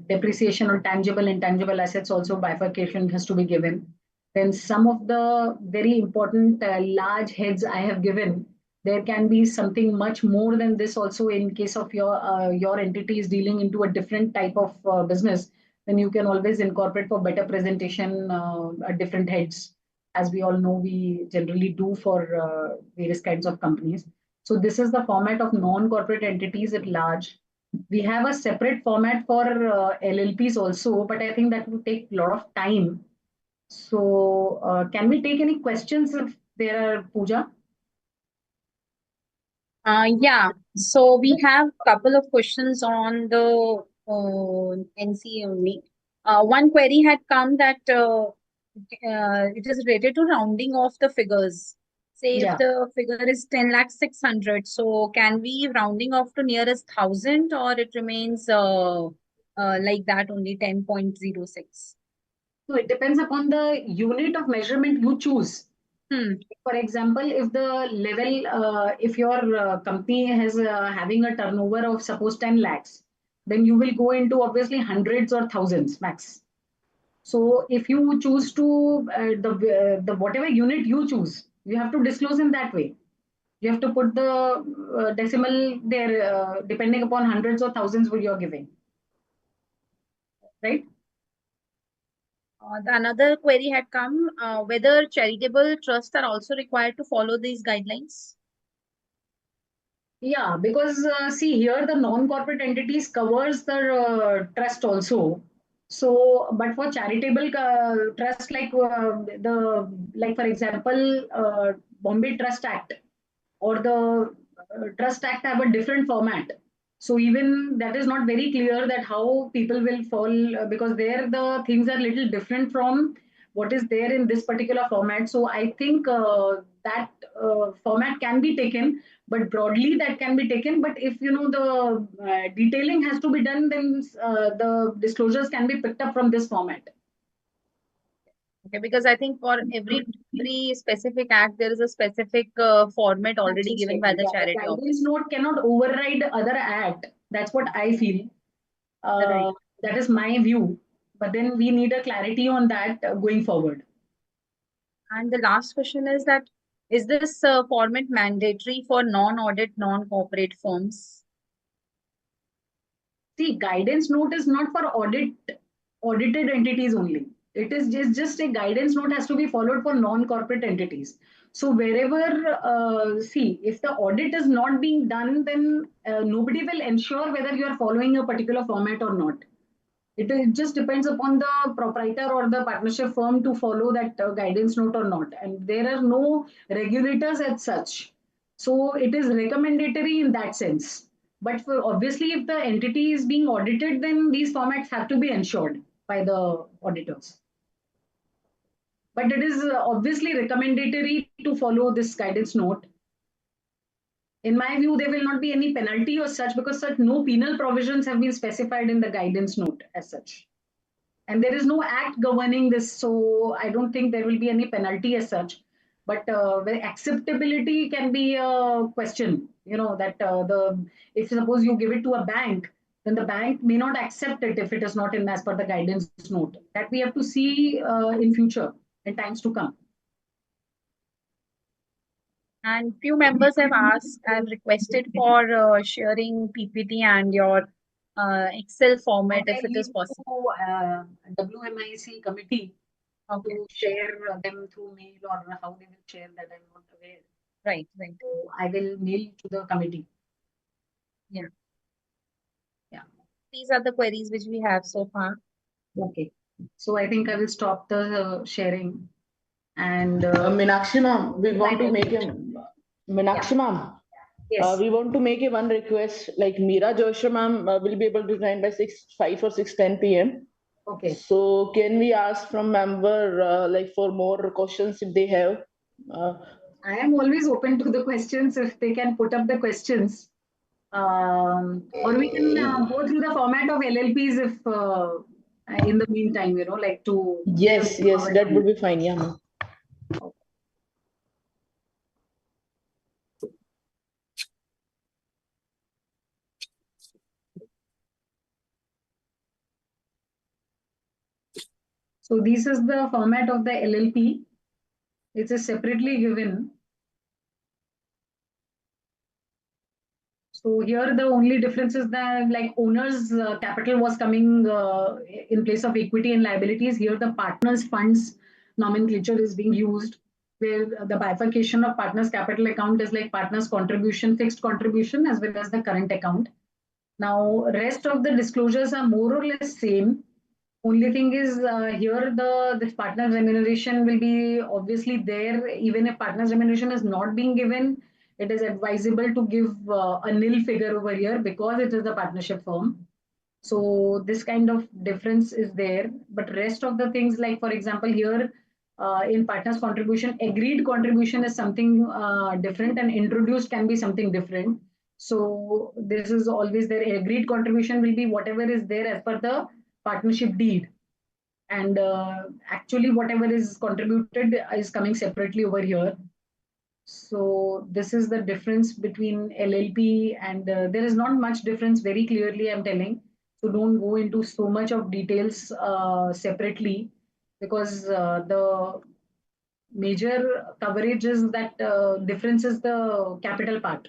depreciation on tangible, intangible assets also bifurcation has to be given. Then some of the very important large heads I have given, there can be something much more than this also in case of your entity is dealing into a different type of business. Then you can always incorporate for better presentation different heads. As we all know, we generally do for various kinds of companies. So this is the format of non-corporate entities at large. We have a separate format for LLPs also, but I think that would take a lot of time. So, can we take any questions if there are, Pooja? Yeah, so we have a couple of questions on the NC only. One query had come that it is related to rounding off the figures. Say if Yeah. the figure is 10 lakh 600, so can we rounding off to nearest thousand, or it remains like that only 10.06? So it depends upon the unit of measurement you choose. Hmm. For example, if the level, if your company has having a turnover of suppose 10 lakhs, then you will go into obviously hundreds or thousands max. So if you choose to the whatever unit you choose, you have to disclose in that way. You have to put the decimal there, depending upon hundreds or thousands what you're giving, right? Another query had come whether charitable trusts are also required to follow these guidelines. Yeah, because see here the non-corporate entities covers the trust also. So, but for charitable trust like for example, Bombay Trust Act or the Trust Act have a different format. So even that is not very clear that how people will fall because there the things are little different from what is there in this particular format. So I think that format can be taken, but broadly that can be taken. But if you know the detailing has to be done, then the disclosures can be picked up from this format. Okay, because I think for every specific act, there is a specific format already Financial given by statement. the Yeah, the charity guidance office. note cannot override other act. That's what I feel. Right. Uh, that is my view. But then we need a clarity on that going forward. And the last question is that is this format mandatory for non-audit, non-corporate firms? See, guidance note is not for audited entities only. It is just a guidance note has to be followed for non-corporate entities. So wherever, see, if the audit is not being done, then nobody will ensure whether you are following a particular format or not. It just depends upon the proprietor or the partnership firm to follow that guidance note or not. And there are no regulators as such. So it is recommendatory in that sense. But for, obviously, if the entity is being audited, then these formats have to be ensured by the auditors. But it is obviously recommendatory to follow this guidance note. In my view, there will not be any penalty or such because such no penal provisions have been specified in the guidance note as such. And there is no act governing this, so I don't think there will be any penalty as such. But the acceptability can be a question. You know that the if suppose you give it to a bank, then the bank may not accept it if it is not in as per the guidance note. That we have to see in future, in times to come. And few members have requested for sharing PPT and your Excel format if it is possible. WMIC committee Okay. to share them through mail or how they will share that I'm not aware. Right, right. So I will mail to the committee. Yeah. Yeah. These are the queries which we have so far. Okay. So I think I will stop the sharing. And Meenakshi ma'am, we want to make a Meenakshi ma'am. yes. We want to make a one request. Like Meera Joshi ma'am will be able to join by 5 or 6:10 p.m. Okay. So can we ask from member like for more questions if they have? I am always open to the questions if they can put up the questions. Or we can go through the format of LLPs if in the meantime, like to. Yes, yes, that would be fine. Yeah, ma'am. So this is the format of the LLP. It is separately given. So here the only difference is that like owners capital was coming in place of equity and liabilities. Here the partners funds nomenclature is being used where the bifurcation of partners capital account is like partners contribution, fixed contribution as well as the current account. Now rest of the disclosures are more or less same. Only thing is here the partner remuneration will be obviously there. Even if partner's remuneration is not being given, it is advisable to give a nil figure over here because it is a partnership firm. So this kind of difference is there. But rest of the things, like for example, here in partners contribution, agreed contribution is something different, and introduced can be something different. So this is always there. Agreed contribution will be whatever is there as per the partnership deed, and actually whatever is contributed is coming separately over here. So this is the difference between LLP, and there is not much difference, very clearly I'm telling. So don't go into so much of details separately, because the major coverage is that difference is the capital part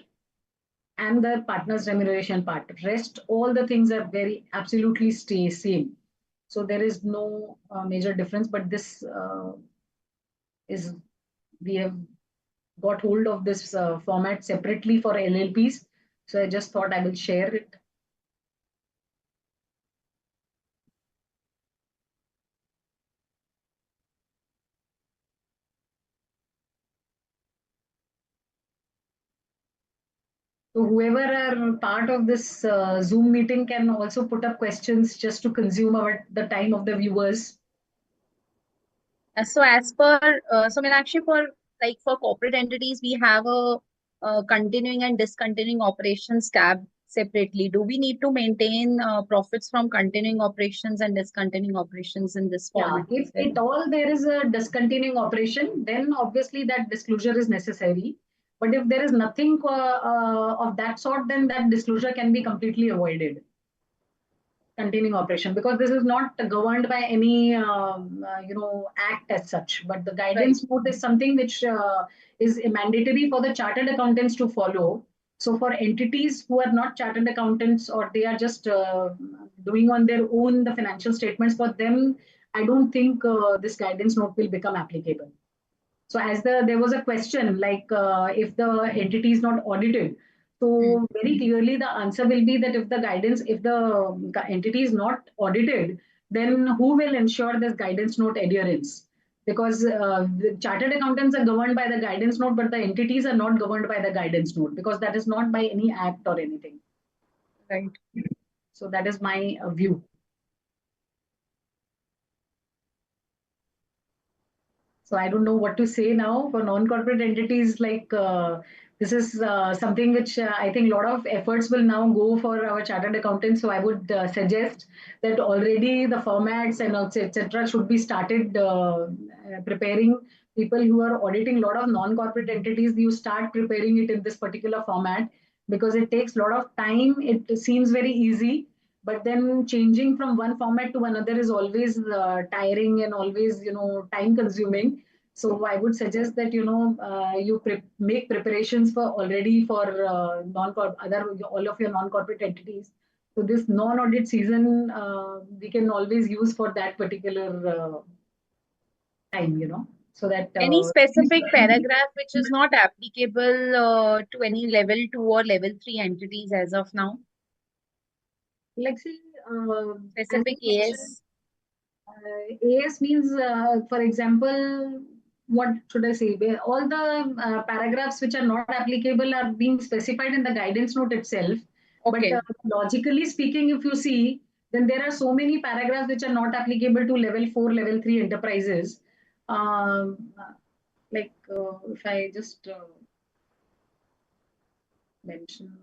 and the partner's remuneration part. Rest, all the things are very absolutely stay same. So there is no major difference, but this is, we have got hold of this format separately for LLPs. So I just thought I will share it. So whoever are part of this Zoom meeting can also put up questions just to consume the time of the viewers. So as per, so Meenakshi, for corporate entities, we have a continuing and discontinuing operations tab separately. Do we need to maintain profits from continuing operations and discontinuing operations in this Yeah, format? if at all there is a discontinuing operation, then obviously that disclosure is necessary. But if there is nothing of that sort, then that disclosure can be completely avoided. continuing operation, because this is not governed by any act as such, but the guidance Right. note is something which is mandatory for the chartered accountants to follow. So for entities who are not chartered accountants, or they are just doing on their own the financial statements, for them I don't think this guidance note will become applicable. So as there was a question like if the entity is not audited, Hmm. so very clearly the answer will be that if the entity is not audited, then who will ensure this guidance note adherence? Because the chartered accountants are governed by the guidance note, but the entities are not governed by the guidance note, because that is not by any act or anything. Right. So that is my view. So I don't know what to say now for non-corporate entities. Like this is something which I think a lot of efforts will now go for our chartered accountants. So I would suggest that already the formats and etc. should be started preparing. People who are auditing a lot of non-corporate entities, you start preparing it in this particular format, because it takes a lot of time. It seems very easy, but then changing from one format to another is always tiring and always time consuming. So I would suggest that you make preparations for already for non-corp other all of your non-corporate entities. So this non-audit season we can always use for that particular time, so that Any specific paragraph which is not applicable to any level 2 or level 3 entities as of now? like say as Specific we mentioned, AS? AS means, for example, what should I say? All the paragraphs which are not applicable are being specified in the guidance note itself. But Okay. logically speaking, if you see, then there are so many paragraphs which are not applicable to level 4, level 3 enterprises. Um, if I just mention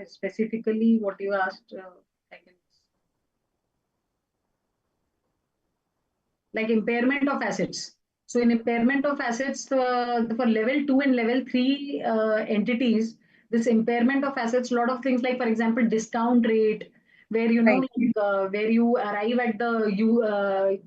specifically what you asked, I can like impairment of assets. So in impairment of assets, for level 2 and level 3 entities, this impairment of assets, a lot of things like, for example, discount rate, where Right. where you arrive at the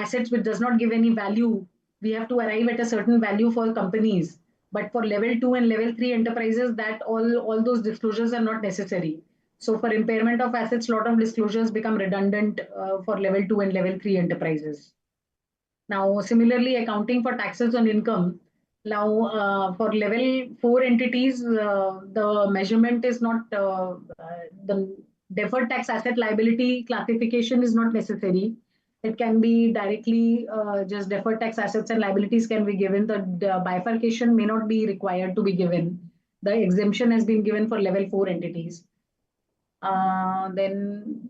assets which does not give any value. We have to arrive at a certain value for companies. But for level 2 and level 3 enterprises, that all those disclosures are not necessary. So for impairment of assets, a lot of disclosures become redundant for level 2 and level 3 enterprises. Now, similarly, accounting for taxes on income. Now, for level 4 entities, the measurement is not, the deferred tax asset liability classification is not necessary. It can be directly just deferred tax assets and liabilities can be given. The bifurcation may not be required to be given. The exemption has been given for level 4 entities. Then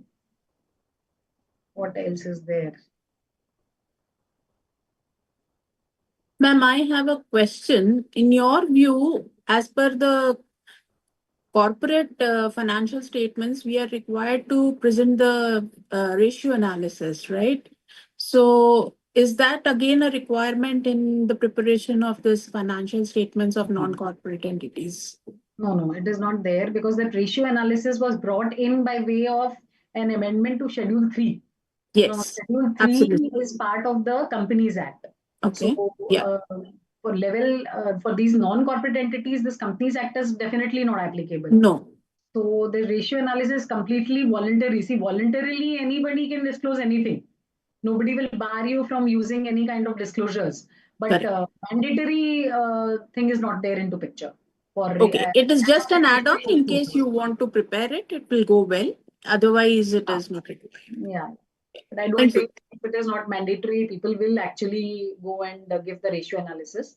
what else is there? Ma'am, I have a question. In your view, as per the corporate financial statements, we are required to present the ratio analysis, right? So, is that again a requirement in the preparation of this financial statements of non-corporate entities? No, it is not there, because that ratio analysis was brought in by way of an amendment to Schedule 3. Now, Yes, Schedule 3 absolutely. is part of the Companies Act. So, Okay. Yeah. for these non-corporate entities, this Companies Act is definitely not applicable. No. So, the ratio analysis is completely voluntary. See, voluntarily, anybody can disclose anything. Nobody will bar you from using any kind of disclosures. But Correct. mandatory thing is not there into picture for Okay. It is just an add-on in case you want to prepare it. It will go well. Otherwise, it is not required. yeah. But I don't Thank you. think if it is not mandatory, people will actually go and give the ratio analysis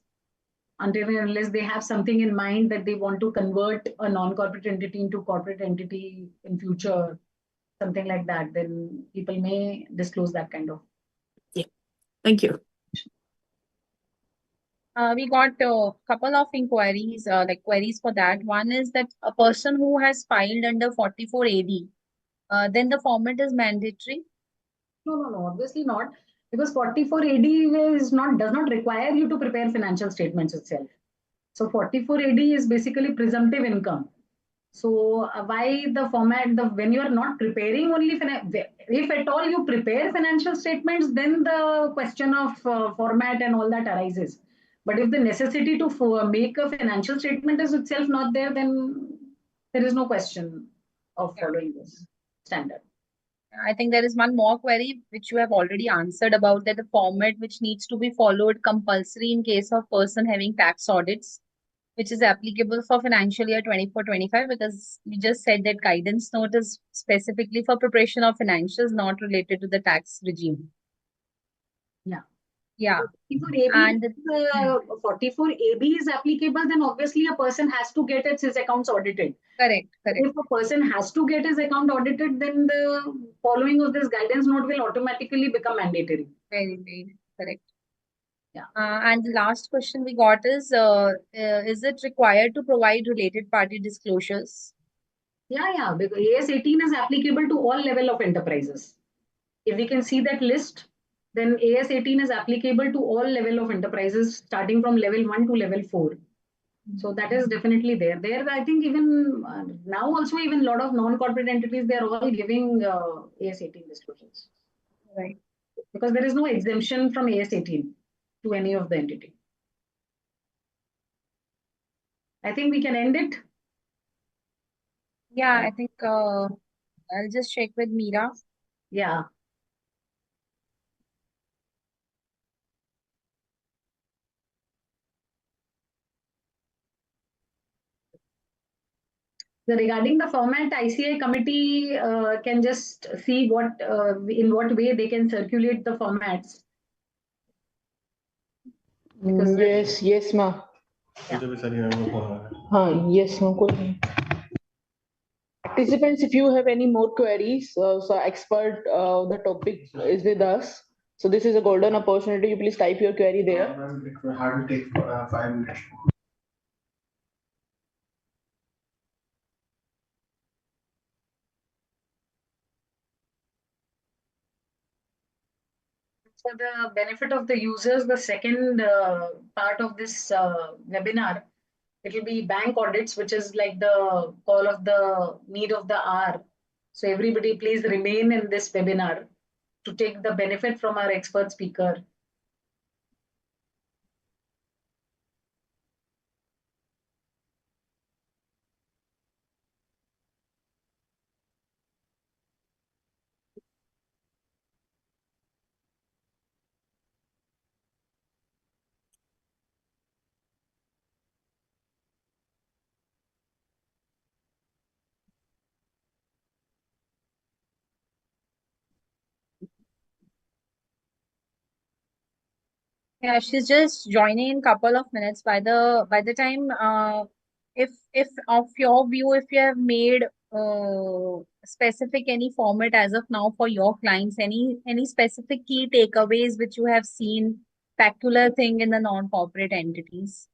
until and unless they have something in mind that they want to convert a non-corporate entity into corporate entity in future, something like that, then people may disclose that kind of. Yeah. Thank you. We got a couple of inquiries, like queries for that. One is that a person who has filed under 44 AD, then the format is mandatory. No, obviously not, because 44 AD does not require you to prepare financial statements itself. So 44 AD is basically presumptive income. So why the format? When you are not preparing only if at all you prepare financial statements, then the question of format and all that arises. But if the necessity to make a financial statement is itself not there, then there is no question of Yeah. following this standard. I think there is one more query which you have already answered about that the format which needs to be followed compulsory in case of person having tax audits, which is applicable for financial year 24-25, because you just said that guidance note is specifically for preparation of financials, not related to the tax regime. Yeah. Yeah. If AB, 44 AB is applicable, then obviously a person has to get his accounts audited. Correct. If a person has to get his account audited, then the following of this guidance note will automatically become mandatory. Very correct. Yeah. And the last question we got is it required to provide related party disclosures? Yeah, because AS 18 is applicable to all level of enterprises. If we can see that list, then AS 18 is applicable to all level of enterprises, starting from level 1 to level 4. So that is definitely there. There, I think even now also even a lot of non-corporate entities, they are all giving AS 18 disclosures. Right. Because there is no exemption from AS 18 to any of the entity. I think we can end it. Yeah, I think I'll just check with Meera. Yeah. So regarding the format, ICI committee can just see what in what way they can circulate the formats. Yes, ma. Yes, ma. Participants, if you have any more queries, so expert, the topic is with us. So this is a golden opportunity. You please type your query there. It will hardly take 5 minutes. For the benefit of the users, the second part of this webinar, it will be bank audits, which is like the call of the need of the hour. So everybody please remain in this webinar to take the benefit from our expert speaker. Yeah, she's just joining in couple of minutes. By the time, if of your view, if you have made specific any format as of now for your clients, any specific key takeaways which you have seen peculiar thing in the non-corporate entities?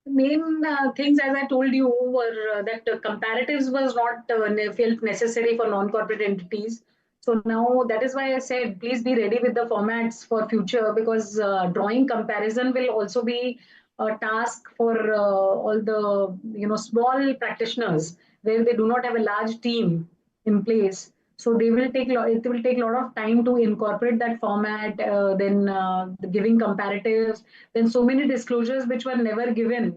Main things, as I told you, were that comparatives was not felt necessary for non-corporate entities. So now that is why I said, please be ready with the formats for future, because drawing comparison will also be a task for all the small practitioners where they do not have a large team in place. So they will take it will take a lot of time to incorporate that format. Then giving comparatives, then so many disclosures which were never given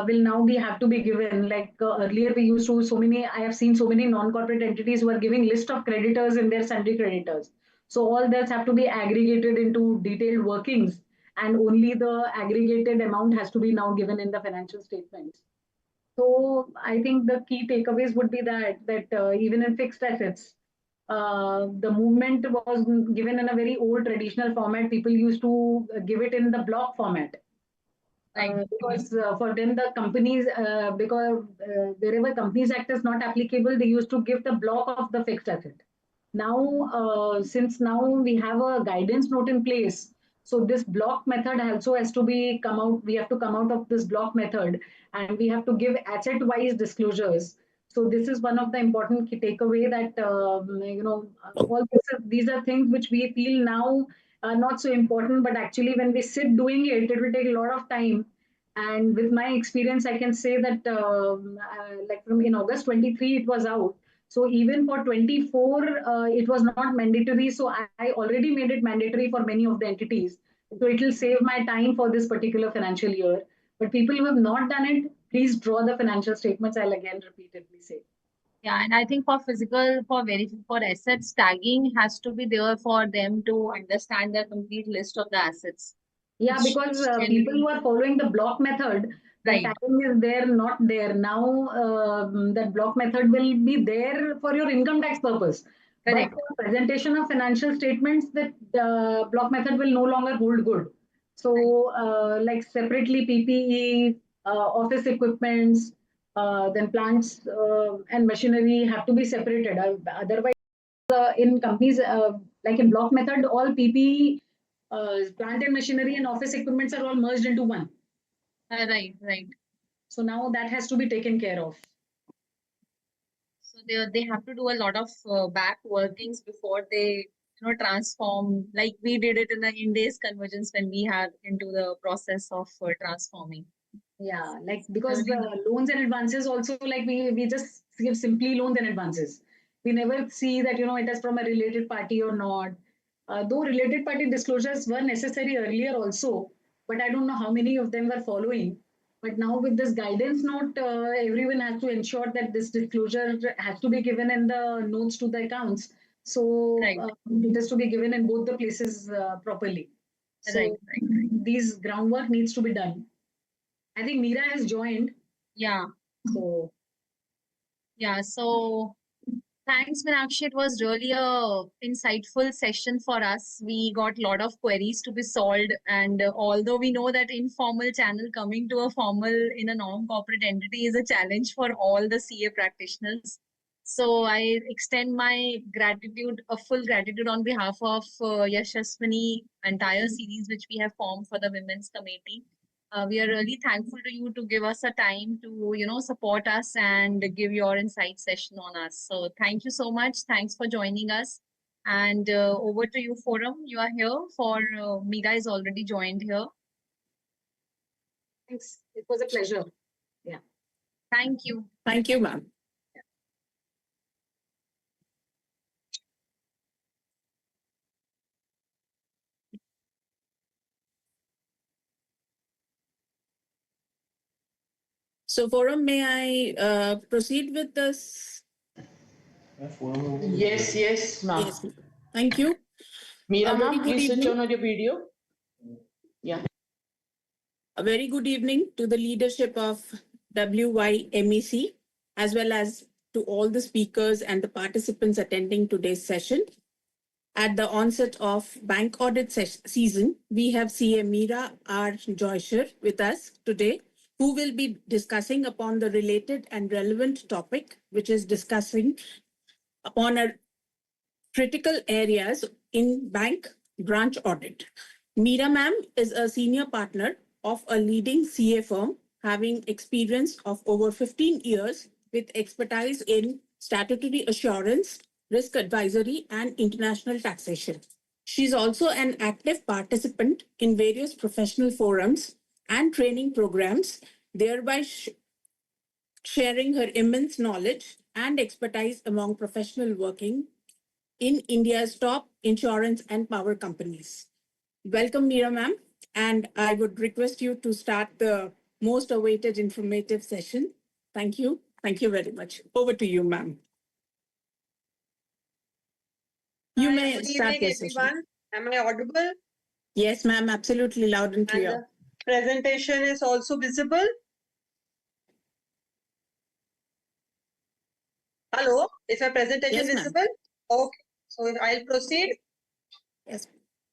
will now be have to be given. Like earlier, we used to so many. I have seen so many non-corporate entities who are giving list of creditors and their sundry creditors. So all this have to be aggregated into detailed workings, and only the aggregated amount has to be now given in the financial statements. So I think the key takeaways would be that even in fixed assets, the movement was given in a very old traditional format. People used to give it in the block format. Because for them, the companies, because wherever Companies Act is not applicable, they used to give the block of the fixed asset. Now, since now we have a guidance note in place, so this block method also has to be come out. We have to come out of this block method, and we have to give asset-wise disclosures. So this is one of the important key takeaway that all these are things which we feel now are not so important, but actually when we sit doing it, it will take a lot of time. And with my experience, I can say that like from in August 23, it was out. So even for 24, it was not mandatory. So I already made it mandatory for many of the entities. So it will save my time for this particular financial year. But people who have not done it, please draw the financial statements. I'll again repeatedly say. Yeah, and I think for physical, for assets, tagging has to be there for them to understand the complete list of the assets. Yeah, Which because people generally, who are following the block method, the right, tagging is there, not there. Now, that block method will be there for your income tax purpose. But correct, for presentation of financial statements, that block method will no longer hold good. right, So, like separately PPE, office equipments, then plants and machinery have to be separated. Otherwise, in companies like in block method, all PPE, plant and machinery and office equipments are all merged into one. right, right. So now that has to be taken care of. So they have to do a lot of back workings before they transform, like we did it in the Indies convergence when we had into the process of transforming. Yeah, like because loans and advances also, like we just give simply loans and advances. We never see that it is from a related party or not. Though related party disclosures were necessary earlier also, but I don't know how many of them were following. But now with this guidance note, everyone has to ensure that this disclosure has to be given in the notes to the accounts. So Right, it is to be given in both the places properly. right, So right, right. these groundwork needs to be done. I think Meera has joined. Yeah, So yeah. So thanks, Meenakshi. It was really a insightful session for us. We got a lot of queries to be solved, and although we know that informal channel coming to a formal in a non-corporate entity is a challenge for all the CA practitioners. So I extend my gratitude, a full gratitude on behalf of Yashaswini entire series which we have formed for the Women's Committee. We are really thankful to you to give us a time to support us and give your insight session on us. So thank you so much. Thanks for joining us. And over to you, Forum. You are here for Meera is already joined here. thanks. It was a pleasure. Yeah. Thank you. Thank you, ma'am. So, Forum, may I proceed with this? Yes, ma'am. Yes, thank you. Meera, A very ma'am, good please switch evening. on your video. Yeah. A very good evening to the leadership of WYMEC, as well as to all the speakers and the participants attending today's session. At the onset of bank audit season, we have CA Meera R. Joysher with us today, who will be discussing upon the related and relevant topic, which is discussing upon a critical areas in bank branch audit. Meera ma'am is a senior partner of a leading CA firm having experience of over 15 years with expertise in statutory assurance, risk advisory, and international taxation. She's also an active participant in various professional forums and training programs, thereby sharing her immense knowledge and expertise among professional working in India's top insurance and power companies. Welcome, Meera ma'am, and I would request you to start the most awaited informative session. Thank you. Thank you very much. Over to you, ma'am. You Hi, may good start evening, the session. everyone. Am I audible? Yes, ma'am, absolutely loud and And clear. the presentation is also visible? Hello, is my presentation Yes, ma'am. visible? Okay, so I'll proceed. Yes.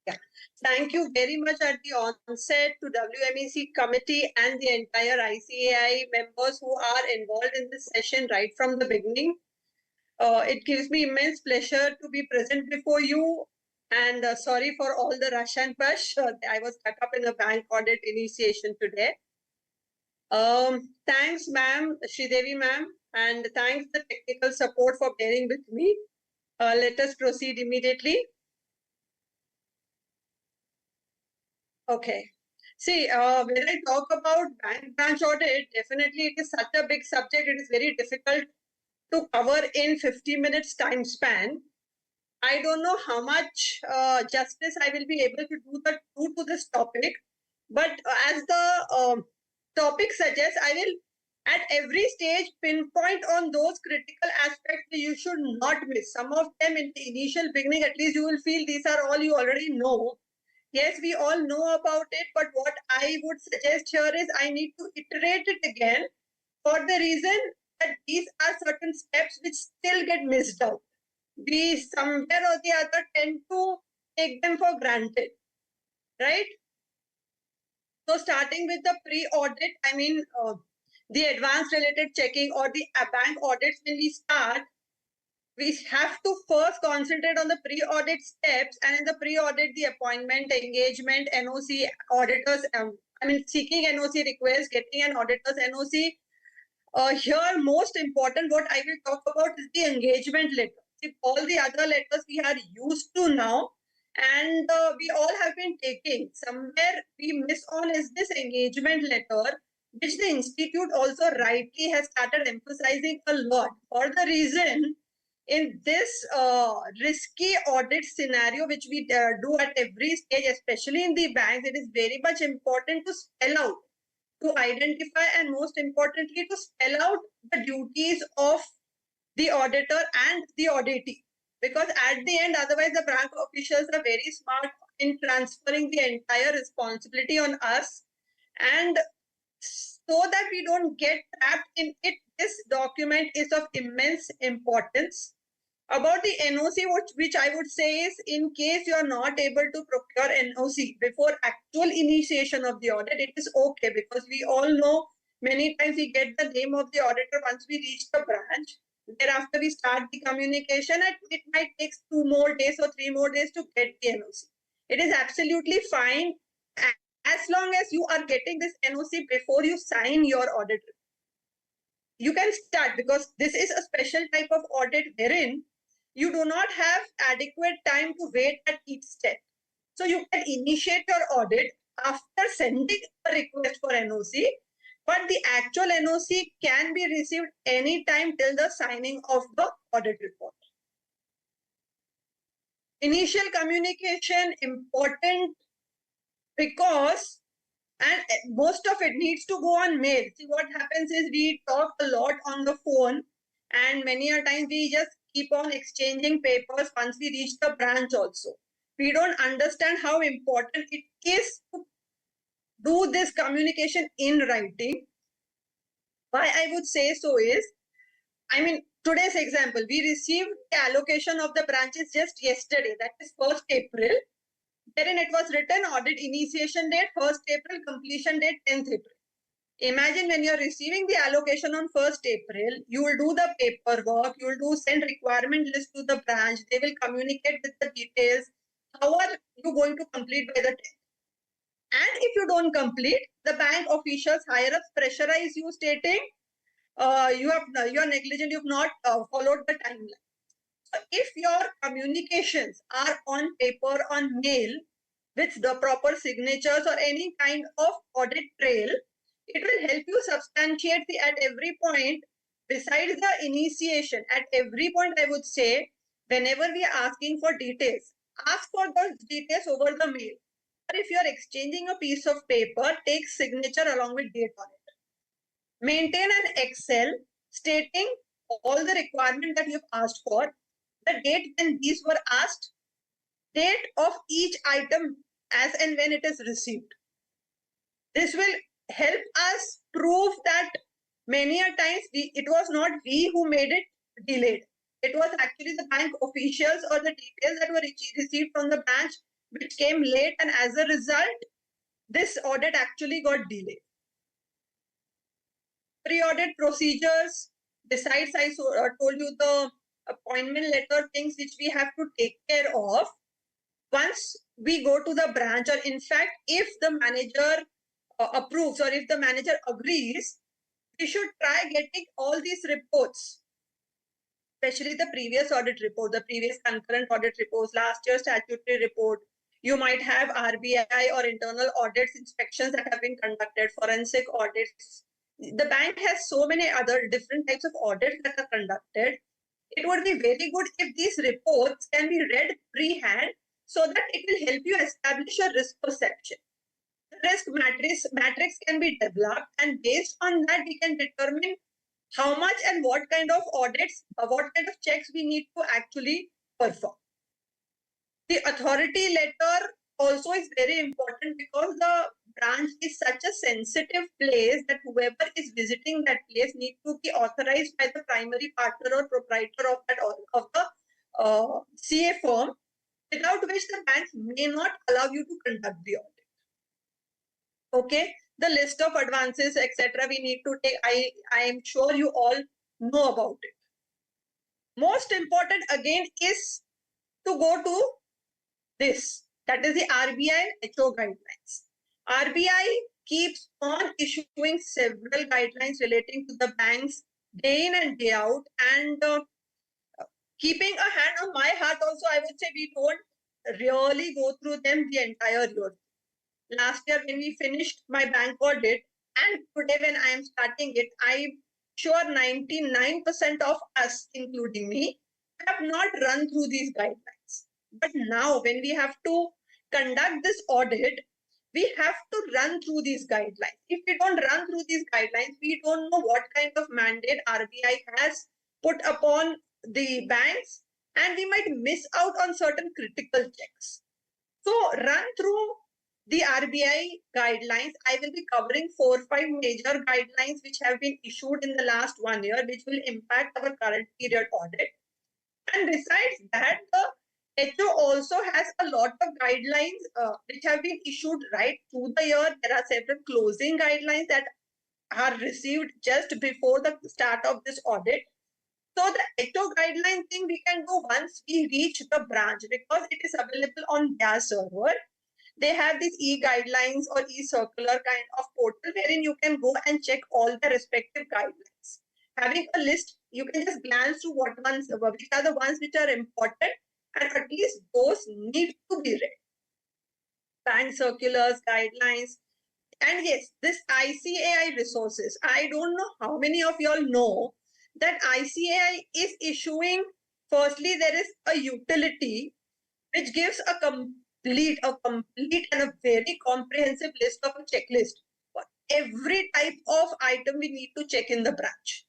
Yeah. Thank you very much at the onset to WMEC committee and the entire ICAI members who are involved in this session right from the beginning. It gives me immense pleasure to be present before you, and sorry for all the rush and push. I was stuck up in a bank audit initiation today. Thanks, ma'am, Sridevi ma'am, and thanks the technical support for bearing with me. Let us proceed immediately. Okay. See, when I talk about bank branch audit, definitely it is such a big subject. It is very difficult to cover in 50 minutes time span. I don't know how much justice I will be able to do to this topic, but as the topic suggests, I will at every stage pinpoint on those critical aspects that you should not miss. Some of them in the initial beginning, at least you will feel these are all you already know. Yes, we all know about it, but what I would suggest here is I need to iterate it again for the reason that these are certain steps which still get missed out. We somewhere or the other tend to take them for granted, right? So starting with the pre-audit, I mean the advanced related checking or the bank audits, when we start, we have to first concentrate on the pre-audit steps, and in the pre-audit, the appointment, engagement, NOC, auditors, seeking NOC request, getting an auditor's NOC. Here, most important, what I will talk about is the engagement letter. See, all the other letters we are used to now, and we all have been taking. Somewhere we miss on is this engagement letter, which the institute also rightly has started emphasizing a lot for the reason in this risky audit scenario, which we do at every stage, especially in the banks, it is very much important to spell out, to identify, and most importantly, to spell out the duties of the auditor and the auditee. Because at the end, otherwise, the bank officials are very smart in transferring the entire responsibility on us. And so that we don't get trapped in it, this document is of immense importance. About the NOC, which I would say is, in case you are not able to procure NOC before actual initiation of the audit, it is okay, because we all know many times we get the name of the auditor once we reach the branch. Thereafter, we start the communication, and it might take 2 more days or 3 more days to get the NOC. It is absolutely fine as long as you are getting this NOC before you sign your audit. You can start, because this is a special type of audit wherein you do not have adequate time to wait at each step. So you can initiate your audit after sending a request for NOC, but the actual NOC can be received anytime till the signing of the audit report. Initial communication important because, and most of it needs to go on mail. See, what happens is we talk a lot on the phone, and many a time we just keep on exchanging papers once we reach the branch also. We don't understand how important it is to do this communication in writing. Why I would say so is, today's example, we received the allocation of the branches just yesterday, that is 1st April. Wherein it was written audit initiation date 1st April, completion date 10th April. Imagine when you're receiving the allocation on 1st April, you will do the paperwork, you will send requirement list to the branch, they will communicate with the details. How are you going to complete by the 10th? And if you don't complete, the bank officials, higher ups pressurize you, stating you are negligent, you have not followed the timeline. So if your communications are on paper, on mail, with the proper signatures or any kind of audit trail, it will help you substantiate at every point. Besides the initiation, at every point, I would say, whenever we are asking for details, ask for those details over the mail. Or if you are exchanging a piece of paper, take signature along with date on it. Maintain an Excel stating all the requirements that you have asked for, the date when these were asked, date of each item as and when it is received. This will help us prove that many a times it was not we who made it delayed. It was actually the bank officials or the details that were received from the branch which came late, and as a result, this audit actually got delayed. Pre-audit procedures, besides I told you the appointment letter things which we have to take care of. Once we go to the branch, or in fact, if the manager approves or if the manager agrees, we should try getting all these reports, especially the previous audit report, the previous concurrent audit reports, last year's statutory report. You might have RBI or internal audits, inspections that have been conducted, forensic audits. The bank has so many other different types of audits that are conducted. It would be very good if these reports can be read pre-hand so that it will help you establish a risk perception. The risk matrix can be developed, and based on that, we can determine how much and what kind of audits, what kind of checks we need to actually perform. The authority letter also is very important because the branch is such a sensitive place that whoever is visiting that place needs to be authorized by the primary partner or proprietor of that of the CA firm, without which the banks may not allow you to conduct the audit. Okay, the list of advances, etc. we need to take. I am sure you all know about it. Most important again is to go to this, that is the RBI HO guidelines. RBI keeps on issuing several guidelines relating to the banks day in and day out, and keeping a hand on my heart also, I would say we don't really go through them the entire year. Last year when we finished my bank audit, and today when I am starting it, I'm sure 99% of us, including me, have not run through these guidelines. But now when we have to conduct this audit, we have to run through these guidelines. If we don't run through these guidelines, we don't know what kind of mandate RBI has put upon the banks, and we might miss out on certain critical checks. So run through the RBI guidelines. I will be covering 4 or 5 major guidelines which have been issued in the last 1 year, which will impact our current period audit. And besides that, the HO also has a lot of guidelines which have been issued right through the year. There are several closing guidelines that are received just before the start of this audit. So the HO guideline thing we can do once we reach the branch, because it is available on their server. They have these e-guidelines or e-circular kind of portal wherein you can go and check all the respective guidelines. Having a list, you can just glance through which are the ones which are important, and at least those need to be read. Bank circulars, guidelines, and yes, this ICAI resources. I don't know how many of you all know that ICAI is issuing, firstly, there is a utility which gives a complete and a very comprehensive list of a checklist for every type of item we need to check in the branch.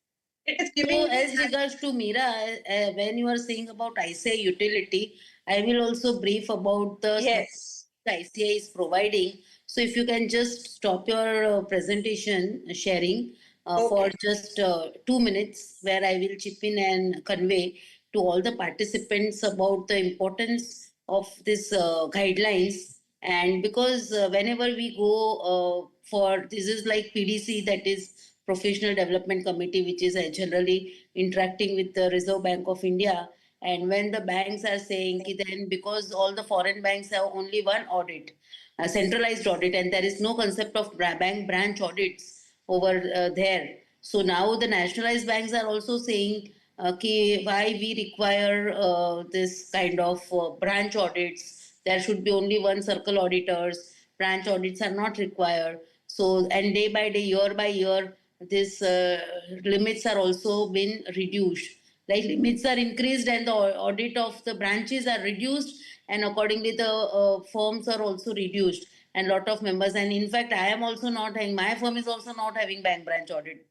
It is giving. So, as regards to Meera, when you are saying about ICI utility, I will also brief about the Yes. ICI is providing. So, if you can just stop your presentation sharing for just 2 minutes, where I will chip in and convey to all the participants about the importance of this guidelines. And because whenever we go for this is like PDC, that is Professional Development Committee, which is generally interacting with the Reserve Bank of India. And when the banks are saying, then because all the foreign banks have only one audit, a centralized audit, and there is no concept of bank branch audits over there. So now the nationalized banks are also saying why we require this kind of branch audits. There should be only one circle auditors. Branch audits are not required. So, and day by day, year by year, these limits are also been reduced. Like limits are increased and the audit of the branches are reduced, and accordingly the firms are also reduced, and lot of members. And in fact, I am also not having, my firm is also not having bank branch audit,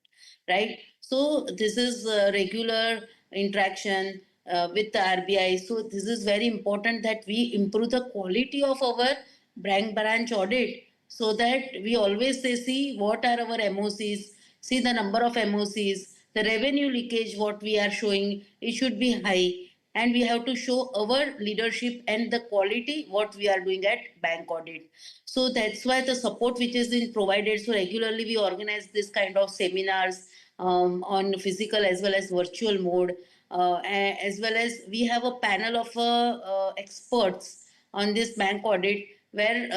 right? So this is regular interaction with the RBI. So this is very important that we improve the quality of our bank branch audit, so that we always say, see what are our MOCs, see the number of MOCs, the revenue leakage, what we are showing, it should be high. And we have to show our leadership and the quality what we are doing at bank audit. So that's why the support which is being provided. So regularly we organize this kind of seminars on physical as well as virtual mode, as well as we have a panel of experts on this bank audit, where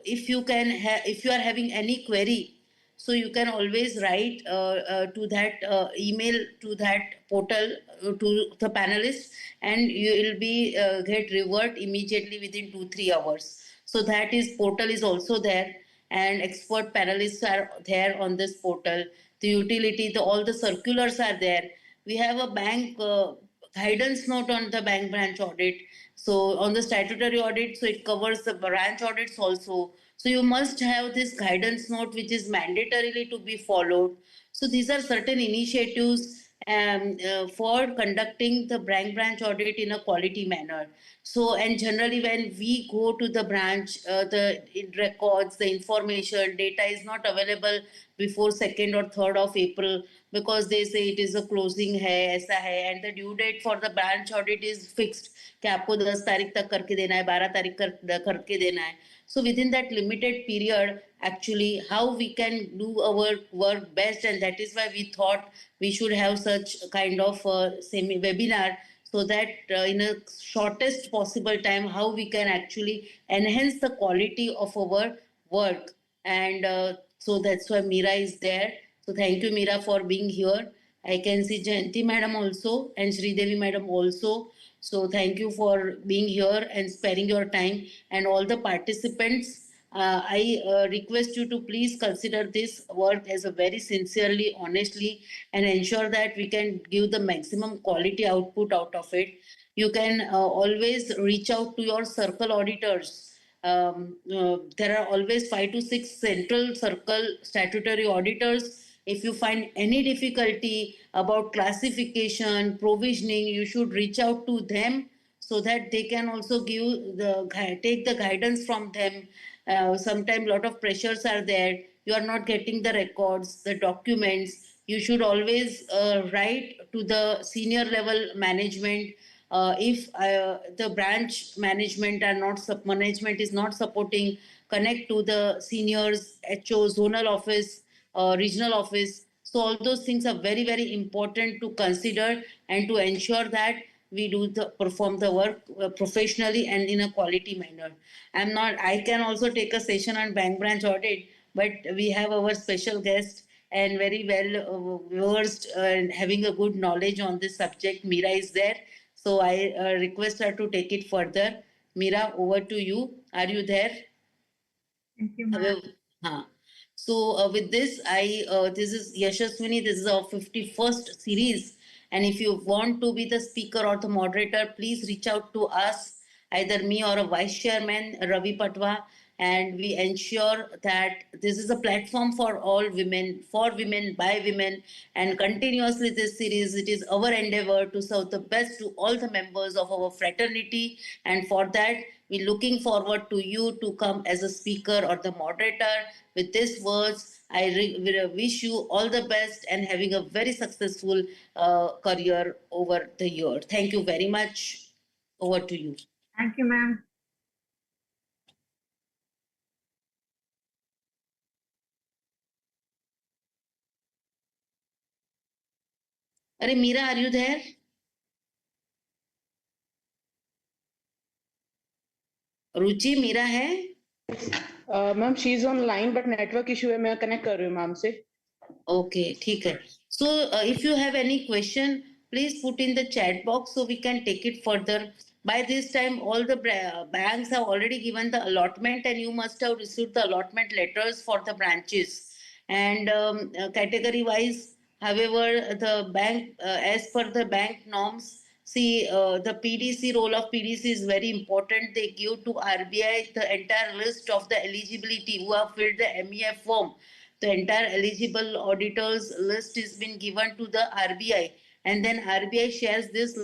if you can if you are having any query, so you can always write to that email to that portal to the panelists, and you will be get revert immediately within 2-3 hours. So that is portal is also there, and expert panelists are there on this portal. The utility, all the circulars are there. We have a bank guidance note on the bank branch audit. So on the statutory audit, so it covers the branch audits also. So you must have this guidance note which is mandatorily to be followed. So these are certain initiatives for conducting the branch audit in a quality manner. So, and generally when we go to the branch, the records, the information, data is not available before 2nd or 3rd of April, because they say it is a closing है, ऐसा है, and the due date for the branch audit is fixed कि आपको 10 तारीख तक करके देना है, 12 तारीख करके देना है. So within that limited period, actually, how we can do our work best, and that is why we thought we should have such kind of semi webinar, so that in a shortest possible time, how we can actually enhance the quality of our work. And so that's why Meera is there. So thank you, Meera, for being here. I can see Jayanti madam also and Sridevi madam also. So thank you for being here and sparing your time, and all the participants. I request you to please consider this work as a very sincerely, honestly, and ensure that we can give the maximum quality output out of it. You can always reach out to your circle auditors. There are always 5 to 6 central circle statutory auditors. If you find any difficulty about classification, provisioning, you should reach out to them, so that they can also give take the guidance from them. Sometimes lot of pressures are there. You are not getting the records, the documents. You should always write to the senior level management. If the branch management are not management is not supporting, connect to the seniors, HO, zonal office, regional office. So all those things are very, very important to consider, and to ensure that we do the perform the work professionally and in a quality manner. I can also take a session on bank branch audit, but we have our special guest and very well versed and having a good knowledge on this subject. Meera is there. So I request her to take it further. Meera, over to you. Are you there? Thank you, ma'am. Huh. So with this, this is Yashaswini. This is our 51st series, and if you want to be the speaker or the moderator, please reach out to us, either me or a vice chairman, Ravi Patwa, and we ensure that this is a platform for all women, for women, by women, and continuously this series, it is our endeavor to serve the best to all the members of our fraternity, and for that we're looking forward to you to come as a speaker or the moderator. With these words, I wish you all the best and having a very successful career over the year. Thank you very much. Over to you. Thank you, ma'am. Are Meera, are you there? रुचि मीरा है? Ma'am she is on line but network issue है, मैं connect कर रही हूँ ma'am से. Okay, ठीक है. So if you have any question, please put in the chat box so we can take it further. By this time, all the banks have already given the allotment, and you must have received the allotment letters for the branches. And category wise, however, the bank, as per the bank norms, see, the PDC role of PDC is very important. They give to RBI the entire list of the eligibility who have filled the MEF form. The entire eligible auditors list is been given to the RBI, and then RBI shares this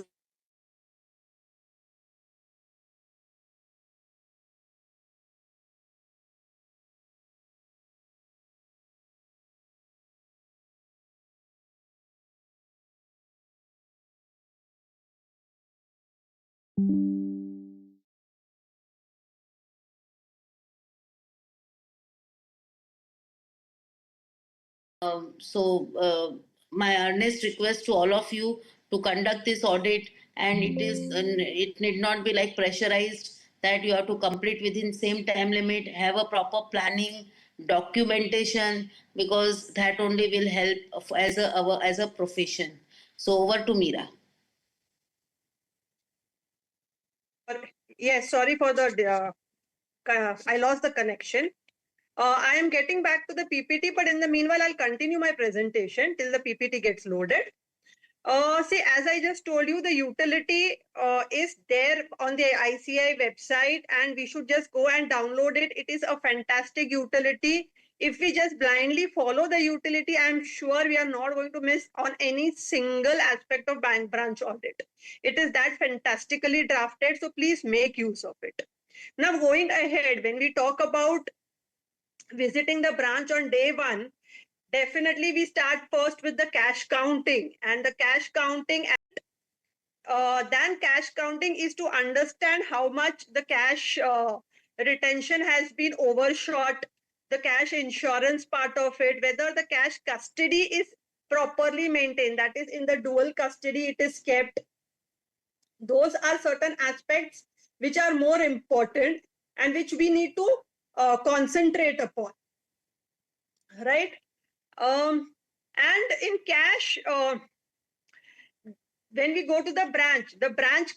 my earnest request to all of you to conduct this audit, and it need not be like pressurized that you have to complete within same time limit. Have a proper planning, documentation, because that only will help as a profession. So over to Meera. Yes, sorry for the I lost the connection. I am getting back to the PPT, but in the meanwhile, I'll continue my presentation till the PPT gets loaded. See, as I just told you, the utility is there on the ICI website, and we should just go and download it. It is a fantastic utility. If we just blindly follow the utility, I'm sure we are not going to miss on any single aspect of bank branch audit. It is that fantastically drafted, so please make use of it. Now, going ahead, when we talk about visiting the branch on day one, definitely we start first with the cash counting, and the cash counting then cash counting is to understand how much the cash retention has been overshot, the cash insurance part of it, whether the cash custody is properly maintained, that is in the dual custody it is kept. Those are certain aspects which are more important and which we need to concentrate upon, right? And in cash, when we go to the branch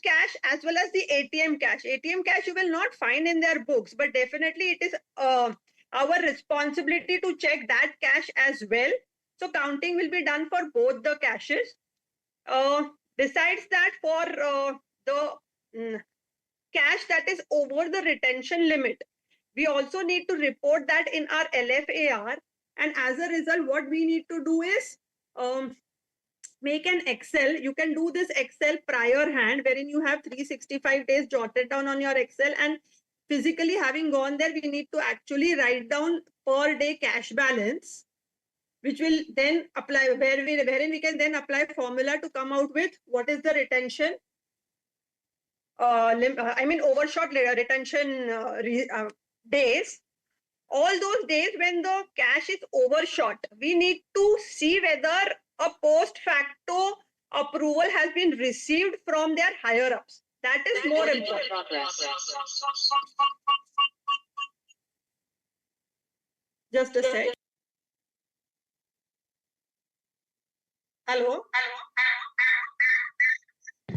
cash as well as the ATM cash you will not find in their books, but definitely it is our responsibility to check that cash as well. So counting will be done for both the cashes. Besides that, for the cash that is over the retention limit, we also need to report that in our LFAR. And as a result, what we need to do is make an Excel. You can do this Excel prior hand, wherein you have 365 days jotted down on your Excel, and physically having gone there, we need to actually write down per day cash balance, which will then apply, wherein we can then apply formula to come out with what is the retention, overshot retention days. All those days when the cash is overshot, we need to see whether a post facto approval has been received from their higher ups. That is more important. Just a sec. Hello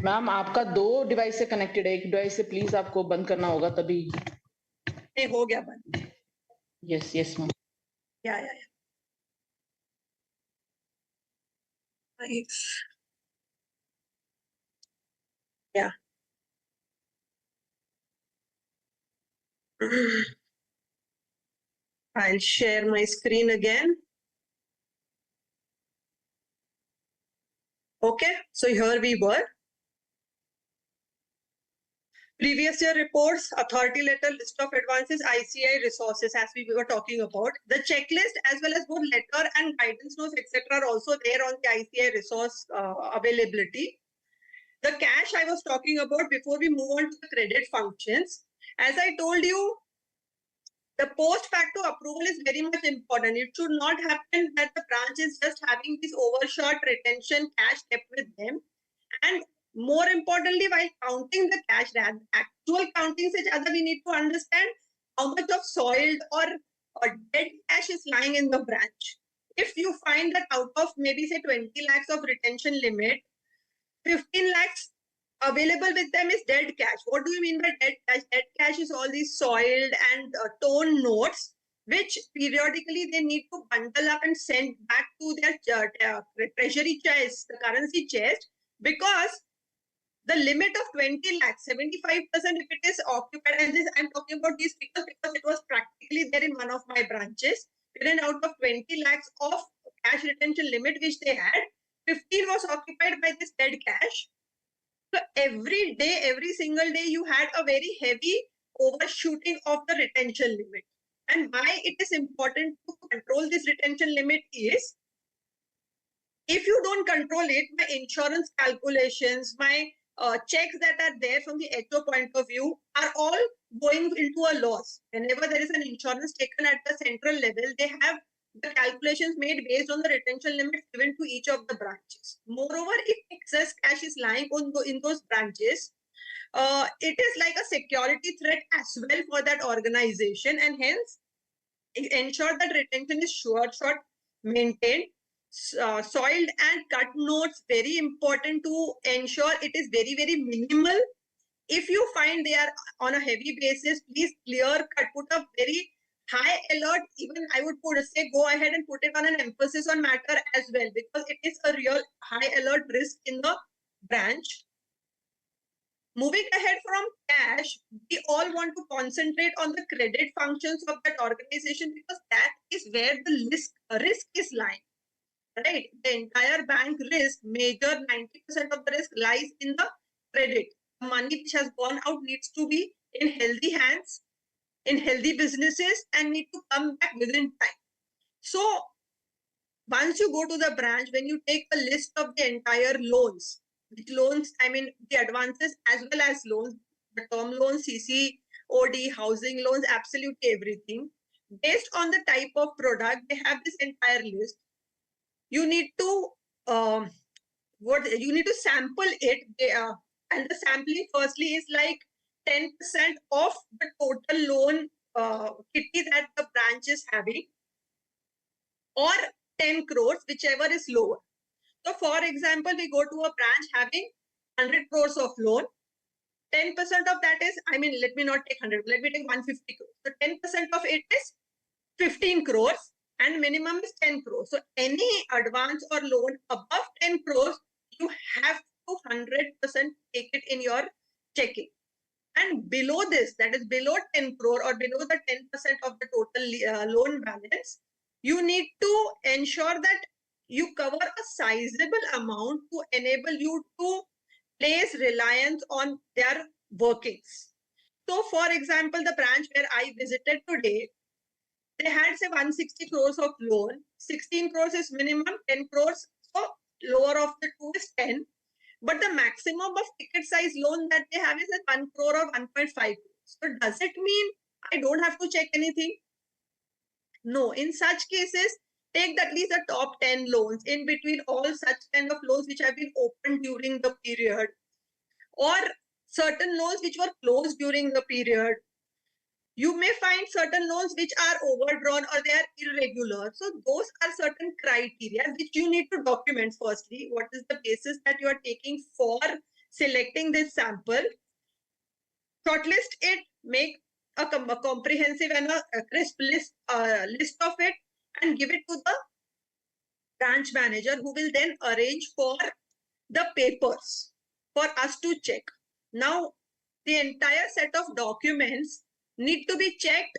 ma'am आपका 2 device से connected है, एक device से please आपको बंद करना होगा तभी। नहीं हो गया बंद। Yes yes ma'am. या yeah. I'll share my screen again. Okay, so here we were. Previous year reports, authority letter, list of advances, ICI resources, as we were talking about. The checklist as well as both letter and guidance notes, etc. are also there on the ICI resource availability. The cash I was talking about before we move on to the credit functions. As I told you, the post facto approval is very much important. It should not happen that the branch is just having this overshot retention cash kept with them. And more importantly, while counting the cash, actual counting se zyada we need to understand how much of soiled or dead cash is lying in the branch. If you find that out of maybe say 20 lakhs of retention limit, 15 lakhs available with them is dead cash. What do you mean by dead cash? Dead cash is all these soiled and torn notes, which periodically they need to bundle up and send back to their treasury chest, the currency chest, because the limit of 20 lakhs, 75% if it is occupied, and this I'm talking about these figures because it was practically there in one of my branches, wherein out of 20 lakhs of cash retention limit which they had, 15 was occupied by this dead cash. So every day, every single day, you had a very heavy overshooting of the retention limit. And why it is important to control this retention limit is, if you don't control it, my insurance calculations, my checks that are there from the HO point of view are all going into a loss. Whenever there is an insurance taken at the central level, they have the calculations made based on the retention limits given to each of the branches. Moreover, if excess cash is lying in those branches, it is like a security threat as well for that organization, and hence ensure that retention is short, maintained. Soiled and cut notes, very important to ensure it is very, very minimal. If you find they are on a heavy basis, please clear cut, put a very high alert. Even I would say go ahead and put it on an emphasis on matter as well, because it is a real high alert risk in the branch. Moving ahead from cash, we all want to concentrate on the credit functions of that organization, because that is where the risk is lying. Right? The entire bank risk, major 90% of the risk lies in the credit. The money which has gone out needs to be in healthy hands, in healthy businesses, and need to come back within time. So once you go to the branch, when you take a list of the entire loans, which loans, I mean the advances as well as loans, the term loans, CCOD, housing loans, absolutely everything. Based on the type of product, they have this entire list. You need to sample it, and the sampling firstly is like 10% of the total loan kitty that the branch is having, or 10 crores, whichever is lower. So for example, we go to a branch having 100 crores of loan. 10% of that is, I mean, let me not take 100, let me take 150 crores. So 10% of it is 15 crores, and minimum is 10 crores. So any advance or loan above 10 crores, you have to 100% take it in your checking. And below this, that is below 10 crore or below the 10% of the total loan balance, you need to ensure that you cover a sizable amount to enable you to place reliance on their workings. So for example, the branch where I visited today, they had say 160 crores of loan, 16 crores is minimum, 10 crores, so lower of the two is 10. But the maximum of ticket size loan that they have is at 1 crore or 1.5 crores. So does it mean I don't have to check anything? No. In such cases, take at least the top 10 loans in between all such kind of loans which have been opened during the period, or certain loans which were closed during the period. You may find certain loans which are overdrawn or they are irregular. So those are certain criteria which you need to document firstly. What is the basis that you are taking for selecting this sample? Shortlist it, make a comprehensive and a crisp list of it, and give it to the branch manager, who will then arrange for the papers for us to check. Now, the entire set of documents need to be checked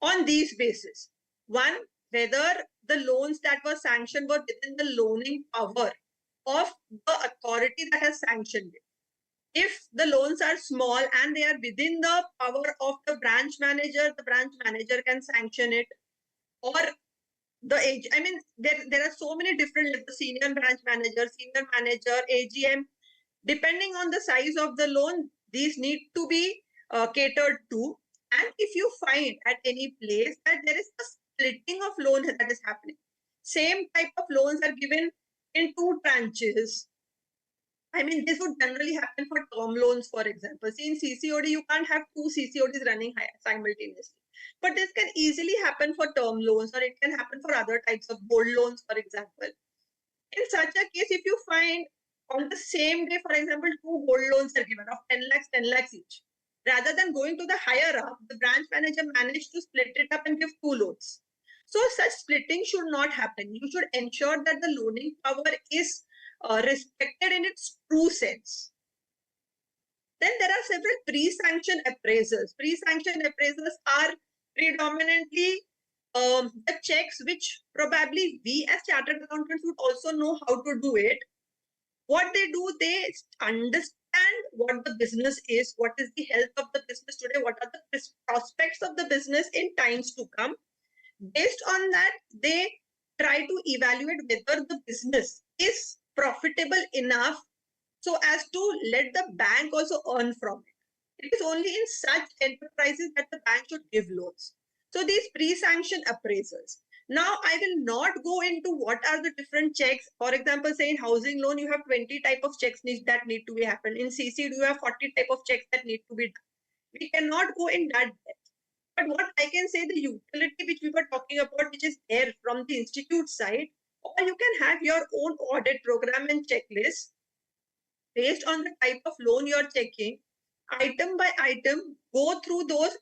on these bases. One, whether the loans that were sanctioned were within the loaning power of the authority that has sanctioned it. If the loans are small and they are within the power of the branch manager can sanction it. Or the age, I mean, there are so many different, the senior branch manager, senior manager, AGM, depending on the size of the loan, these need to be catered to. And if you find at any place that there is a splitting of loan that is happening, same type of loans are given in two tranches. I mean, this would generally happen for term loans, for example. See, in CCOD, you can't have two CCODs running simultaneously. But this can easily happen for term loans, or it can happen for other types of gold loans, for example. In such a case, if you find on the same day, for example, two gold loans are given of 10 lakhs each, rather than going to the higher up, the branch manager managed to split it up and give two loans. So such splitting should not happen. You should ensure that the loaning power is respected in its true sense. Then there are several pre-sanction appraisals. Pre-sanction appraisals are predominantly the checks which probably we as chartered accountants would also know how to do it. What they do, they understand what the business is, what is the health of the business today, what are the prospects of the business in times to come. Based on that, they try to evaluate whether the business is profitable enough so as to let the bank also earn from it. It is only in such enterprises that the bank should give loans. So these pre-sanction appraisals. Now I will not go into what are the different checks. For example, say in housing loan, you have 20 type of checks that need to be happen. In CC, you have 40 type of checks that need to be done. We cannot go in that depth. But what I can say, the utility which we were talking about, which is there from the institute side, or you can have your own audit program and checklist based on the type of loan you're checking. item by item, go through those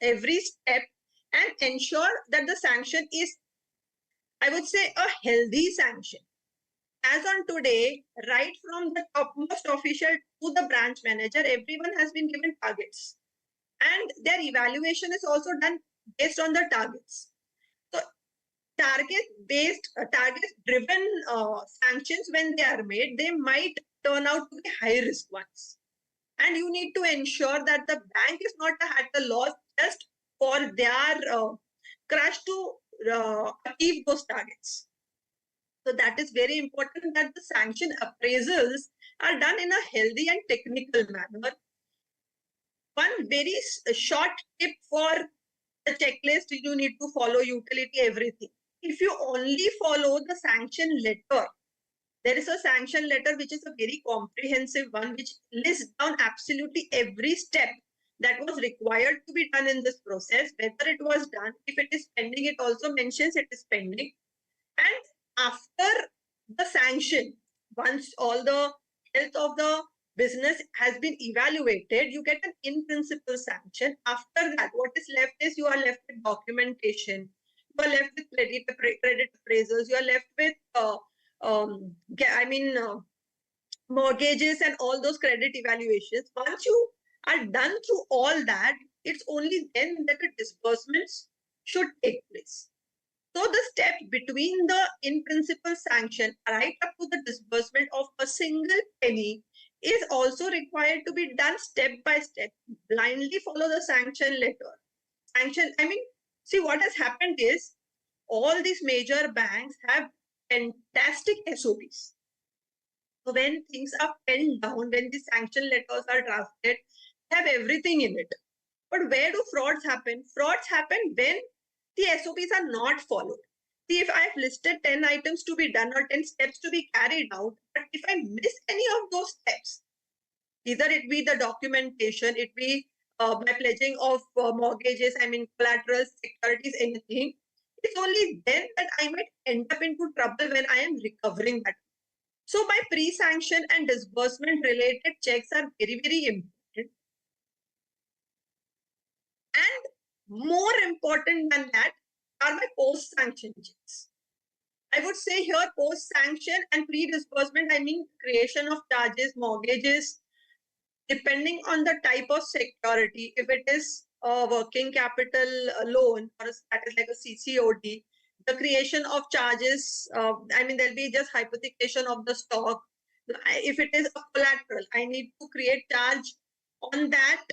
every step and ensure that the sanction is, I would say, a healthy sanction. As on today, right from the topmost official to the branch manager, everyone has been given targets. And their evaluation is also done based on the targets. So target-based, target-driven sanctions, when they are made, they might turn out to be high-risk ones. And you need to ensure that the bank is not at a loss just for their crush to achieve those targets. So that is very important that the sanction appraisals are done in a healthy and technical manner. One very short tip for the checklist: you need to follow utility, everything. If you only follow the sanction letter, there is a sanction letter which is a very comprehensive one, which lists down absolutely every step that was required to be done in this process, whether it was done. If it is pending, it also mentions it is pending. And after the sanction, once all the health of the business has been evaluated, you get an in principle sanction. After that, what is left is you are left with documentation, you are left with credit appraisals, you are left with mortgages and all those credit evaluations. Once you are done through all that, it's only then that the disbursements should take place. So the step between the in principle sanction right up to the disbursement of a single penny is also required to be done step by step. Blindly follow the sanction letter. See, what has happened is all these major banks have fantastic SOPs. So when things are penned down, when the sanction letters are drafted, they have everything in it. But where do frauds happen? Frauds happen when the SOPs are not followed. See, if I've listed 10 items to be done or 10 steps to be carried out, but if I miss any of those steps, either it be the documentation, it be by pledging of mortgages, collaterals, securities, anything, it's only then that I might end up into trouble when I am recovering that. So by pre-sanction and disbursement related checks are very, very important. And more important than that are my post-sanction checks. I would say here post-sanction and pre-disbursement, I mean creation of charges, mortgages, depending on the type of security. If it is a working capital loan, or that is like a CCOD, the creation of charges, there'll be just hypothecation of the stock. If it is a collateral, I need to create charge on that,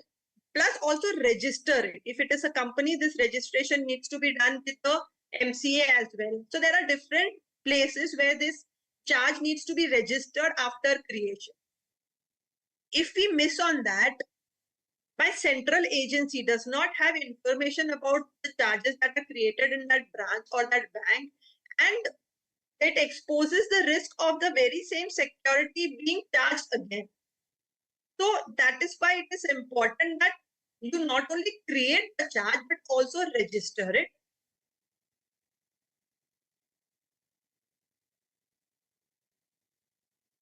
plus also register it. If it is a company, this registration needs to be done with the MCA as well. So there are different places where this charge needs to be registered after creation. If we miss on that, my central agency does not have information about the charges that are created in that branch or that bank, and it exposes the risk of the very same security being charged again. So that is why it is important that you not only create the charge but also register it.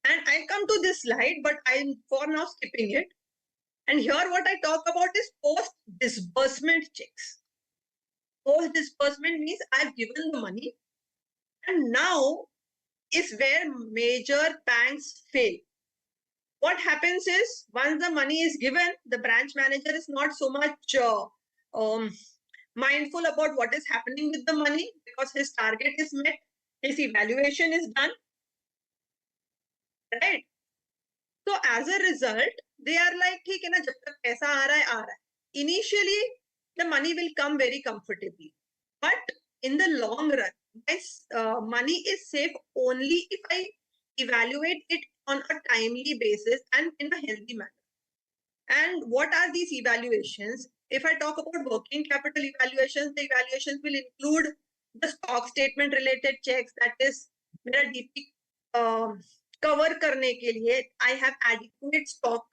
And I'll come to this slide, but I'm for now skipping it. And here what I talk about is post-disbursement checks. Post-disbursement means I've given the money, and now is where major banks fail. What happens is, once the money is given, the branch manager is not so much mindful about what is happening with the money, because his target is met, his evaluation is done, right? So as a result, they are like, ठीक है ना, जब तक पैसा आ रहा है आ रहा है. Initially, the money will come very comfortably, but in the long run, this money is safe only if I evaluate it on a timely basis and in a healthy manner. And what are these evaluations? If I talk about working capital evaluations, the evaluations will include the stock statement related checks, that is, मेरा DP cover करने के लिए I have adequate stock.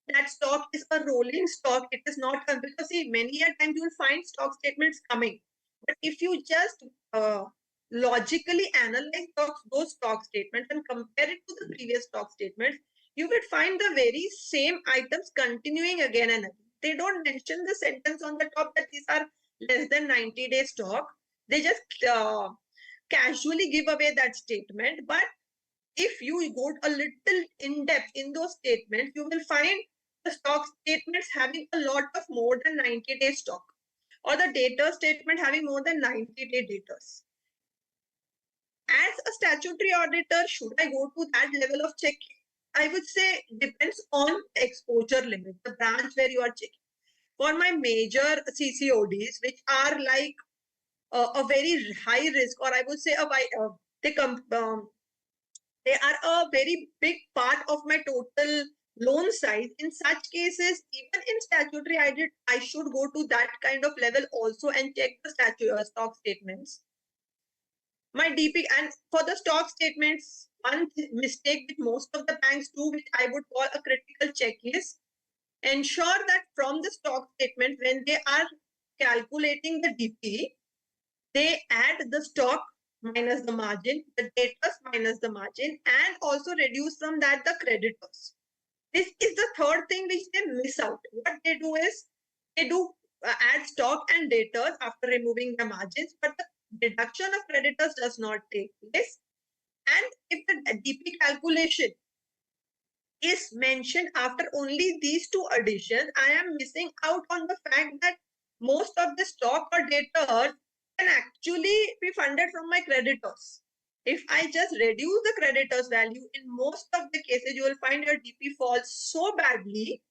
That stock is a rolling stock. It is not, because see, many a times you will find stock statements coming. But if you just logically analyze those stock statements and compare it to the previous stock statements, you will find the very same items continuing again and again. They don't mention the sentence on the top that these are less than 90-day stock. They just casually give away that statement. But if you go a little in depth in those statements, you will find the stock statements having a lot of more than 90-day stock, or the data statement having more than 90-day datas. As a statutory auditor, should I go to that level of checking? I would say depends on exposure limit, the branch where you are checking. For my major CCODs, which are like a very high risk, or I would say they are a very big part of my total loan size. In such cases, even in statutory audit, I should go to that kind of level also and check the stock statements. My DP, and for the stock statements, one mistake which most of the banks do, which I would call a critical check, is ensure that from the stock statement, when they are calculating the DP, they add the stock minus the margin, the debtors minus the margin, and also reduce from that the creditors. This is the third thing which they miss out. What they do is they do add stock and debtors after removing the margins, but the deduction of creditors does not take place. And if the DP calculation is mentioned after only these two additions, I am missing out on the fact that most of the stock or debtors can actually be funded from my creditors. If I just reduce the creditors value, in most of the cases, you will find your DP falls so badly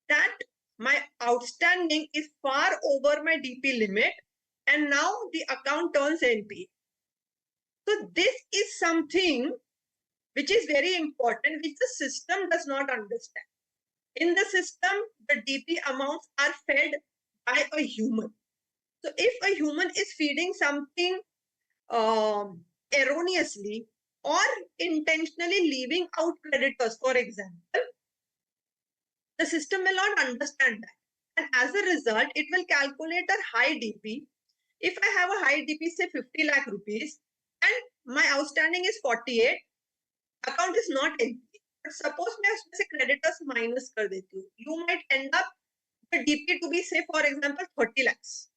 that my outstanding is far over my DP limit, and now the account turns NPA. So this is something which is very important, which the system does not understand. In the system, the DP amounts are fed by a human. So if a human is feeding something erroneously or intentionally leaving out creditors, for example, the system will not understand that. And as a result, it will calculate a high DP. If I have a high DP, say 50 lakh rupees, and my outstanding is 48, account is not NPA. But suppose मैं उसमें से creditors minus कर देती हूँ, you might end up the DP to be, say, for example, 30 lakhs.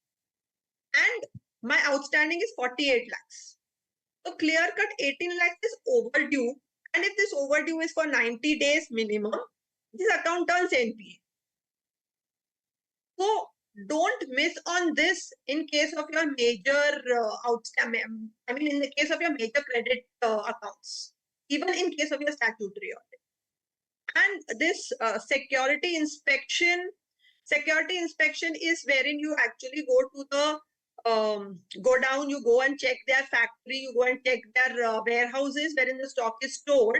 And my outstanding is 48 lakhs. So clear cut 18 lakhs is overdue. And if this overdue is for 90 days minimum, this account turns NPA. So don't miss on this in case of your major outstanding. I mean, in the case of your major credit accounts, even in case of your statutory audit. And this security inspection is wherein you actually go to the go down, you go and check their factory, you go and check their warehouses wherein the stock is stored,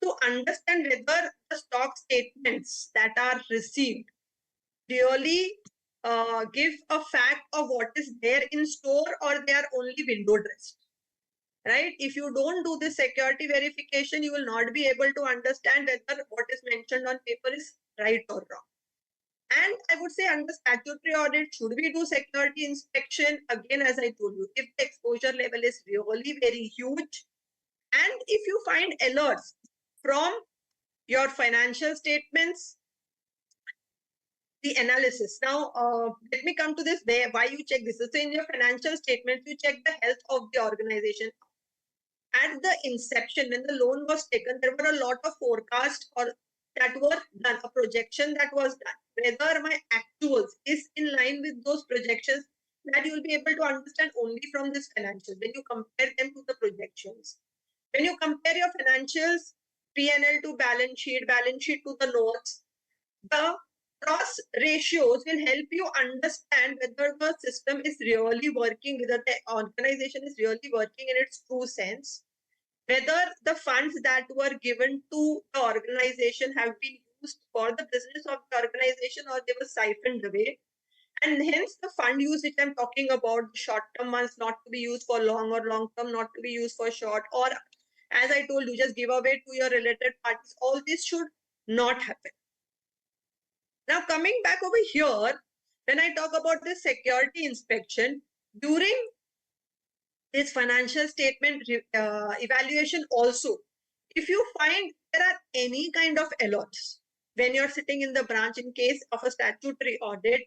to understand whether the stock statements that are received really give a fact of what is there in store, or they are only window dressed. Right? If you don't do this security verification, you will not be able to understand whether what is mentioned on paper is right or wrong. And I would say under statutory audit, should we do security inspection? Again, as I told you, if the exposure level is really very huge, and if you find alerts from your financial statements, the analysis. Now, let me come to this, why you check this. So in your financial statements, you check the health of the organization. At the inception, when the loan was taken, there were a lot of forecasts that were done, a projection that was done. Whether my actuals is in line with those projections, that you will be able to understand only from this financial, when you compare them to the projections. When you compare your financials, P&L to balance sheet to the notes, the cross ratios will help you understand whether the system is really working, whether the organization is really working in its true sense, whether the funds that were given to the organization have been used for the business of the organization or they were siphoned away. And hence the fund use which I'm talking about, the short-term ones not to be used for long, or long-term not to be used for short, or as I told you, just give away to your related parties. All this should not happen. Now coming back over here, when I talk about the security inspection, during this financial statement evaluation also, if you find there are any kind of alerts when you're sitting in the branch in case of a statutory audit,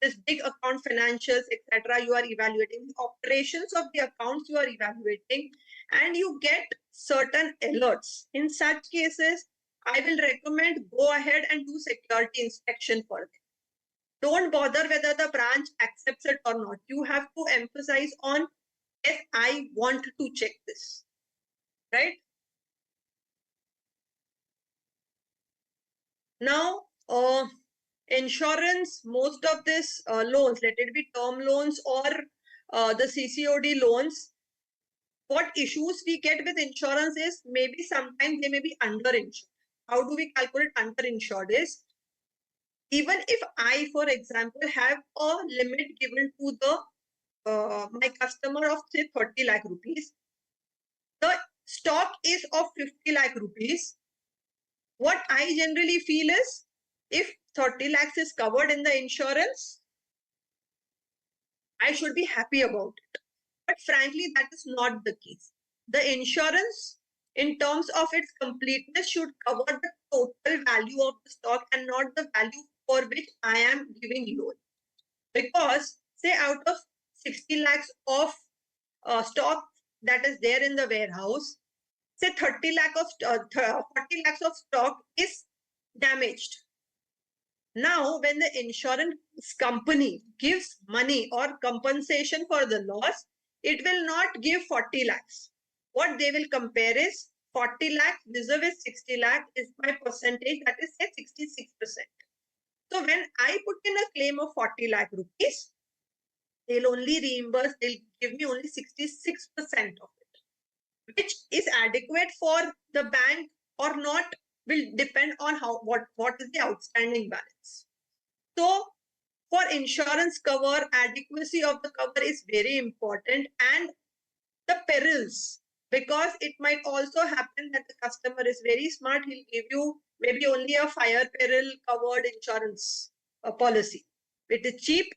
this big account financials, etc., you are evaluating the operations of the accounts you are evaluating, and you get certain alerts. In such cases, I will recommend go ahead and do security inspection for them. Don't bother whether the branch accepts it or not. You have to emphasize on, yes, I want to check this, right? Now, insurance, most of this loans, let it be term loans or the CCOD loans, what issues we get with insurance is maybe sometimes they may be underinsured. How do we calculate underinsured is, even if I, for example, have a limit given to the my customer of say 30 lakh rupees, the stock is of 50 lakh rupees. What I generally feel is, if 30 lakhs is covered in the insurance, I should be happy about it. But frankly, that is not the case. The insurance, in terms of its completeness, should cover the total value of the stock and not the value for which I am giving loan. Because, say, out of 60 lakhs of stock that is there in the warehouse, say 30 lakh of 40 lakhs of stock is damaged. Now, when the insurance company gives money or compensation for the loss, it will not give 40 lakhs. What they will compare is 40 lakhs vis-a-vis 60 lakh is my percentage, that is say 66%. So when I put in a claim of 40 lakh rupees, they'll only reimburse, they'll give me only 66% of it, which is adequate for the bank or not will depend on what is the outstanding balance. So for insurance cover, adequacy of the cover is very important, and the perils, because it might also happen that the customer is very smart, he'll give you maybe only a fire peril covered insurance policy. It is cheap,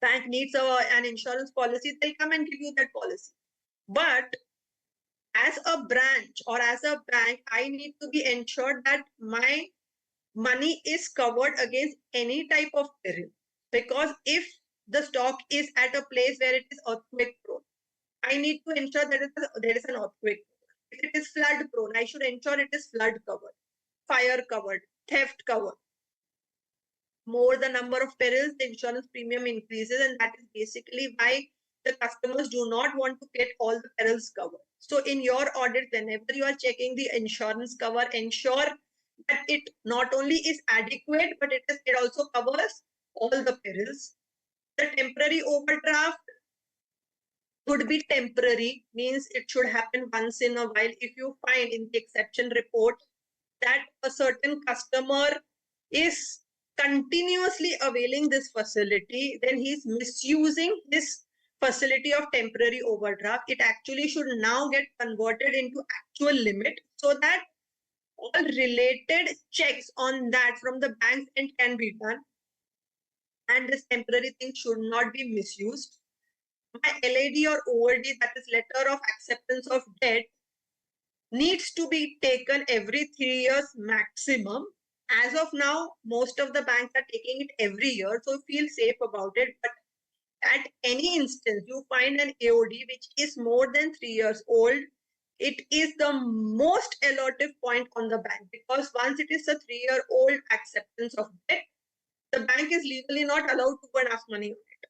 bank needs an insurance policy, they'll come and give you that policy. But as a branch or as a bank, I need to be ensured that my money is covered against any type of peril. Because if the stock is at a place where it is earthquake prone, I need to ensure that there is an earthquake. If it is flood prone, I should ensure it is flood covered, fire covered, theft covered. More the number of perils, the insurance premium increases, and that is basically why the customers do not want to get all the perils covered. So in your audit, whenever you are checking the insurance cover, ensure that it not only is adequate, but it also covers all the perils. The temporary overdraft could be temporary, means it should happen once in a while. If you find in the exception report that a certain customer is continuously availing this facility, then he's misusing this facility of temporary overdraft. It actually should now get converted into actual limit so that all related checks on that from the bank's end can be done, and this temporary thing should not be misused. My LAD or ORD, that is letter of acceptance of debt, needs to be taken every 3 years maximum. As of now, most of the banks are taking it every year, so feel safe about it. But at any instance, you find an AOD which is more than 3 years old, it is the most alertive point on the bank, because once it is a 3-year-old acceptance of debt, the bank is legally not allowed to go and ask money on it.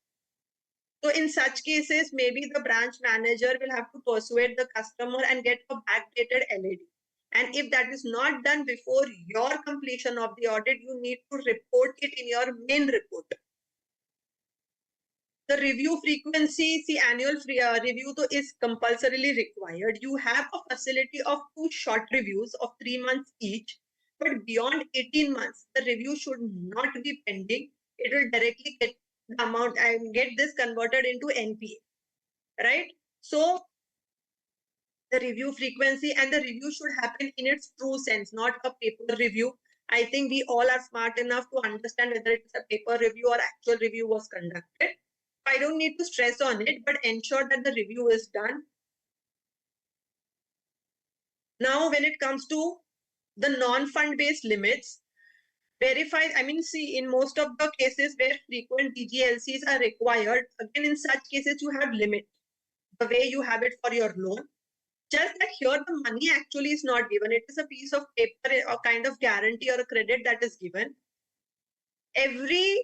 So in such cases, maybe the branch manager will have to persuade the customer and get a backdated LAD. And if that is not done before your completion of the audit, you need to report it in your main report. The review frequency, the annual review is compulsorily required. You have a facility of 2 short reviews of 3 months each, but beyond 18 months, the review should not be pending. It will directly get the amount and get this converted into NPA, right? So the review frequency and the review should happen in its true sense, not a paper review. I think we all are smart enough to understand whether it's a paper review or actual review was conducted. I don't need to stress on it, but ensure that the review is done. Now, when it comes to the non-fund based limits, verify, see, in most of the cases where frequent DGLCs are required, again, in such cases, you have limit, the way you have it for your loan. Just that here the money actually is not given. It is a piece of paper, a kind of guarantee or a credit that is given. Every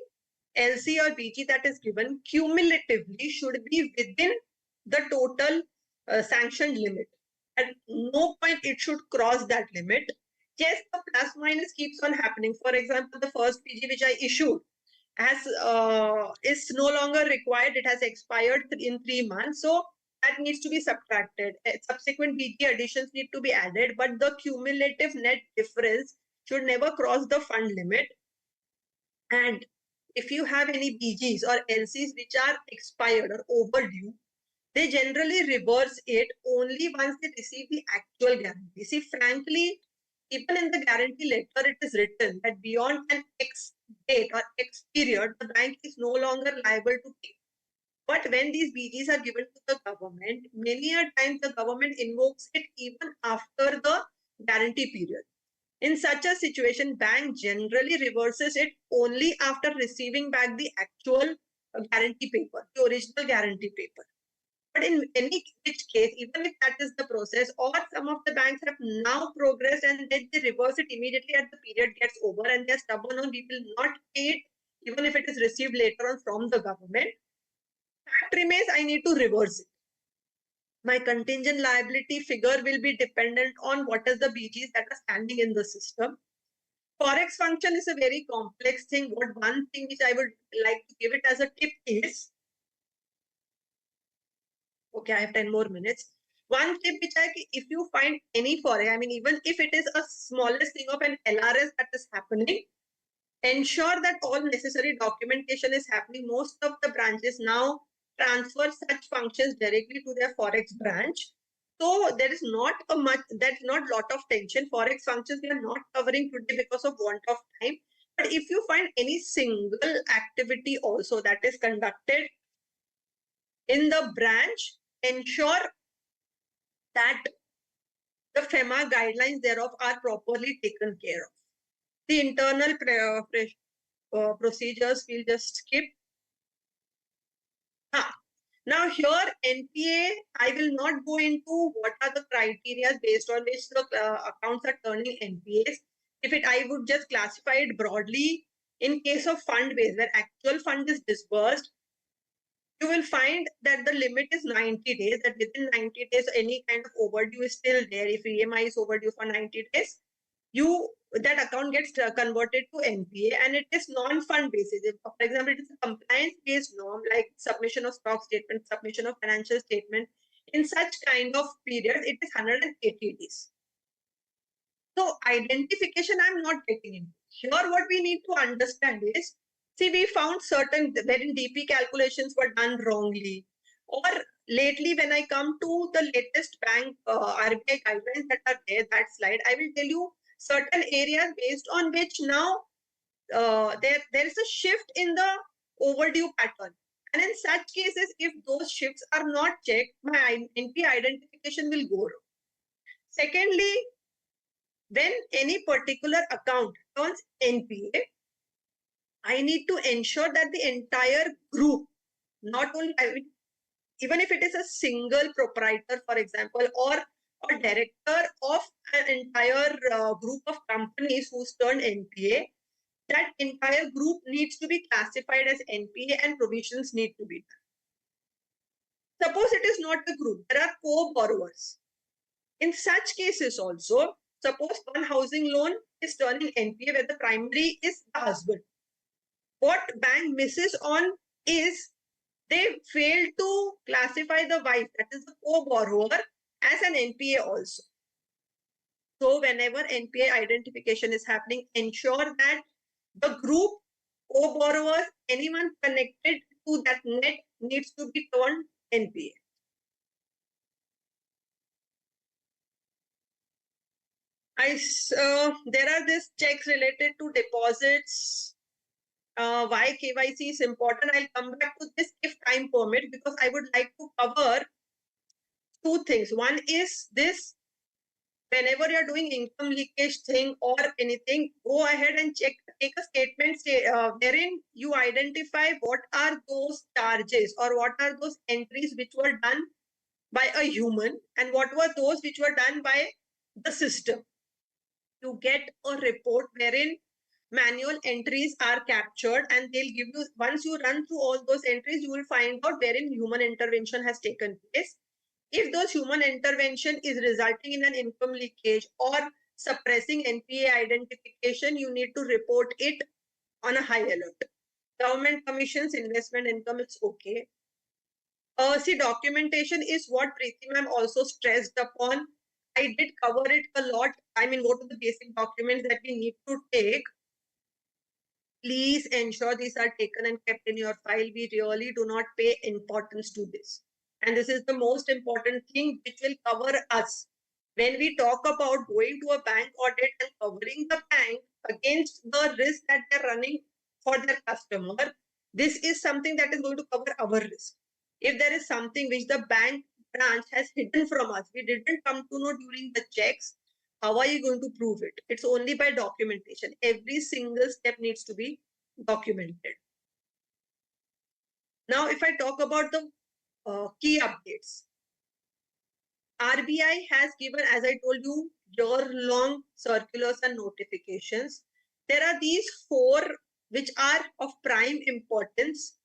LC or BG that is given cumulatively should be within the total sanctioned limit. At no point it should cross that limit. Yes, the plus minus keeps on happening. For example, the first PG which I issued has is no longer required. It has expired in 3 months. So that needs to be subtracted. Subsequent BG additions need to be added, but the cumulative net difference should never cross the fund limit. And if you have any BGs or LCs which are expired or overdue, they generally reverse it only once they receive the actual guarantee. See, frankly, even in the guarantee letter, it is written that beyond an X date or X period, the bank is no longer liable to pay. But when these BGs are given to the government, many a times the government invokes it even after the guarantee period. In such a situation, bank generally reverses it only after receiving back the actual guarantee paper, the original guarantee paper. But in any which case, even if that is the process, or some of the banks have now progressed and then they reverse it immediately as the period gets over and they're stubborn on we will not pay it, even if it is received later on from the government, fact remains I need to reverse it. My contingent liability figure will be dependent on what is the BGs that are standing in the system. Forex function is a very complex thing. What one thing which I would like to give it as a tip is, okay, I have 10 more minutes. One tip which if you find any forex, even if it is a smallest thing of an LRS that is happening, ensure that all necessary documentation is happening. Most of the branches now transfer such functions directly to their forex branch. So there is not there's not lot of tension. Forex functions we are not covering today because of want of time. But if you find any single activity also that is conducted in the branch, ensure that the FEMA guidelines thereof are properly taken care of. The internal procedures we'll just skip. Now here NPA, I will not go into what are the criteria based on which the accounts are turning NPAs. I would just classify it broadly. In case of fund base, where actual fund is disbursed, you will find that the limit is 90 days, that within 90 days, any kind of overdue is still there. If EMI is overdue for 90 days, that account gets converted to NPA and it is non-fund basis. If, for example, it is a compliance-based norm like submission of stock statement, submission of financial statement. In such kind of periods, it is 180 days. So identification, I'm not getting into. Here, what we need to understand is, see, we found certain wherein DP calculations were done wrongly. Or lately, when I come to the latest bank RBI guidelines that are there, that slide, I will tell you certain areas based on which now there is a shift in the overdue pattern. And in such cases, if those shifts are not checked, my NP identification will go wrong. Secondly, when any particular account turns NPA, I need to ensure that the entire group, not only, even if it is a single proprietor, for example, or a director of an entire group of companies who's turned NPA, that entire group needs to be classified as NPA and provisions need to be done. Suppose it is not a group, there are co-borrowers. In such cases also, suppose one housing loan is turning NPA where the primary is the husband. What bank misses on is they fail to classify the wife, that is the co-borrower, as an NPA also. So whenever NPA identification is happening, ensure that the group, co-borrowers, anyone connected to that net needs to be turned NPA. There are these checks related to deposits. Why KYC is important. I'll come back to this if time permits because I would like to cover two things. One is this whenever you're doing income leakage thing or anything, go ahead and take a statement wherein you identify what are those charges or what are those entries which were done by a human and what were those which were done by the system. You get a report wherein manual entries are captured, and they'll give you, once you run through all those entries, you will find out wherein human intervention has taken place. If those human intervention is resulting in an income leakage or suppressing NPA identification, you need to report it on a high alert. Government commissions, investment income, it's okay. See, documentation is what Preeti ma'am also stressed upon. I did cover it a lot. I mean, what are the basic documents that we need to take? Please ensure these are taken and kept in your file. We really do not pay importance to this. And this is the most important thing which will cover us. When we talk about going to a bank audit and covering the bank against the risk that they're running for their customer, this is something that is going to cover our risk. If there is something which the bank branch has hidden from us, we didn't come to know during the checks, how are you going to prove it? It's only by documentation. Every single step needs to be documented. Now, if I talk about the key updates, RBI has given, as I told you, year-long circulars and notifications. There are these 4 which are of prime importance.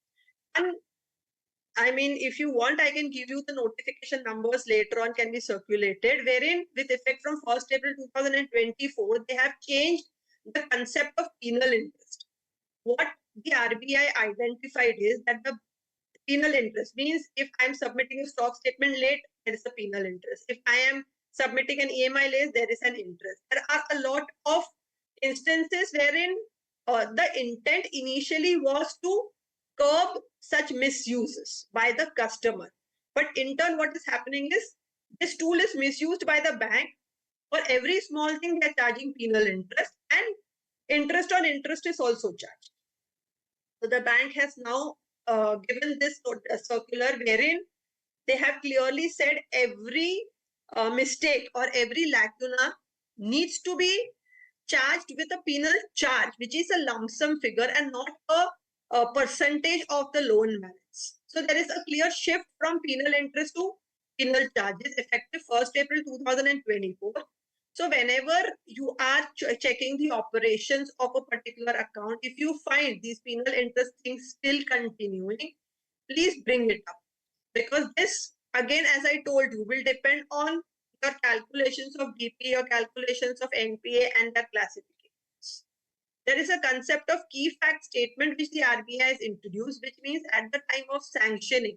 And I mean, if you want, I can give you the notification numbers later on, can be circulated, wherein with effect from 1st April 2024, they have changed the concept of penal interest. What the RBI identified is that the penal interest means if I'm submitting a stock statement late, there is a penal interest. If I am submitting an EMI late, there is an interest. There are a lot of instances wherein the intent initially was to curb such misuses by the customer. But in turn, what is happening is this tool is misused by the bank. For every small thing, they are charging penal interest, and interest on interest is also charged. So the bank has now given this circular wherein they have clearly said every mistake or every lacuna needs to be charged with a penal charge, which is a lump sum figure and not a percentage of the loan balance. So there is a clear shift from penal interest to penal charges effective 1st April 2024. So whenever you are checking the operations of a particular account, if you find these penal interest things still continuing, please bring it up. Because this, again, as I told you, will depend on your calculations of DP, your calculations of NPA and their classifications. There is a concept of key fact statement which the RBI has introduced, which means at the time of sanctioning,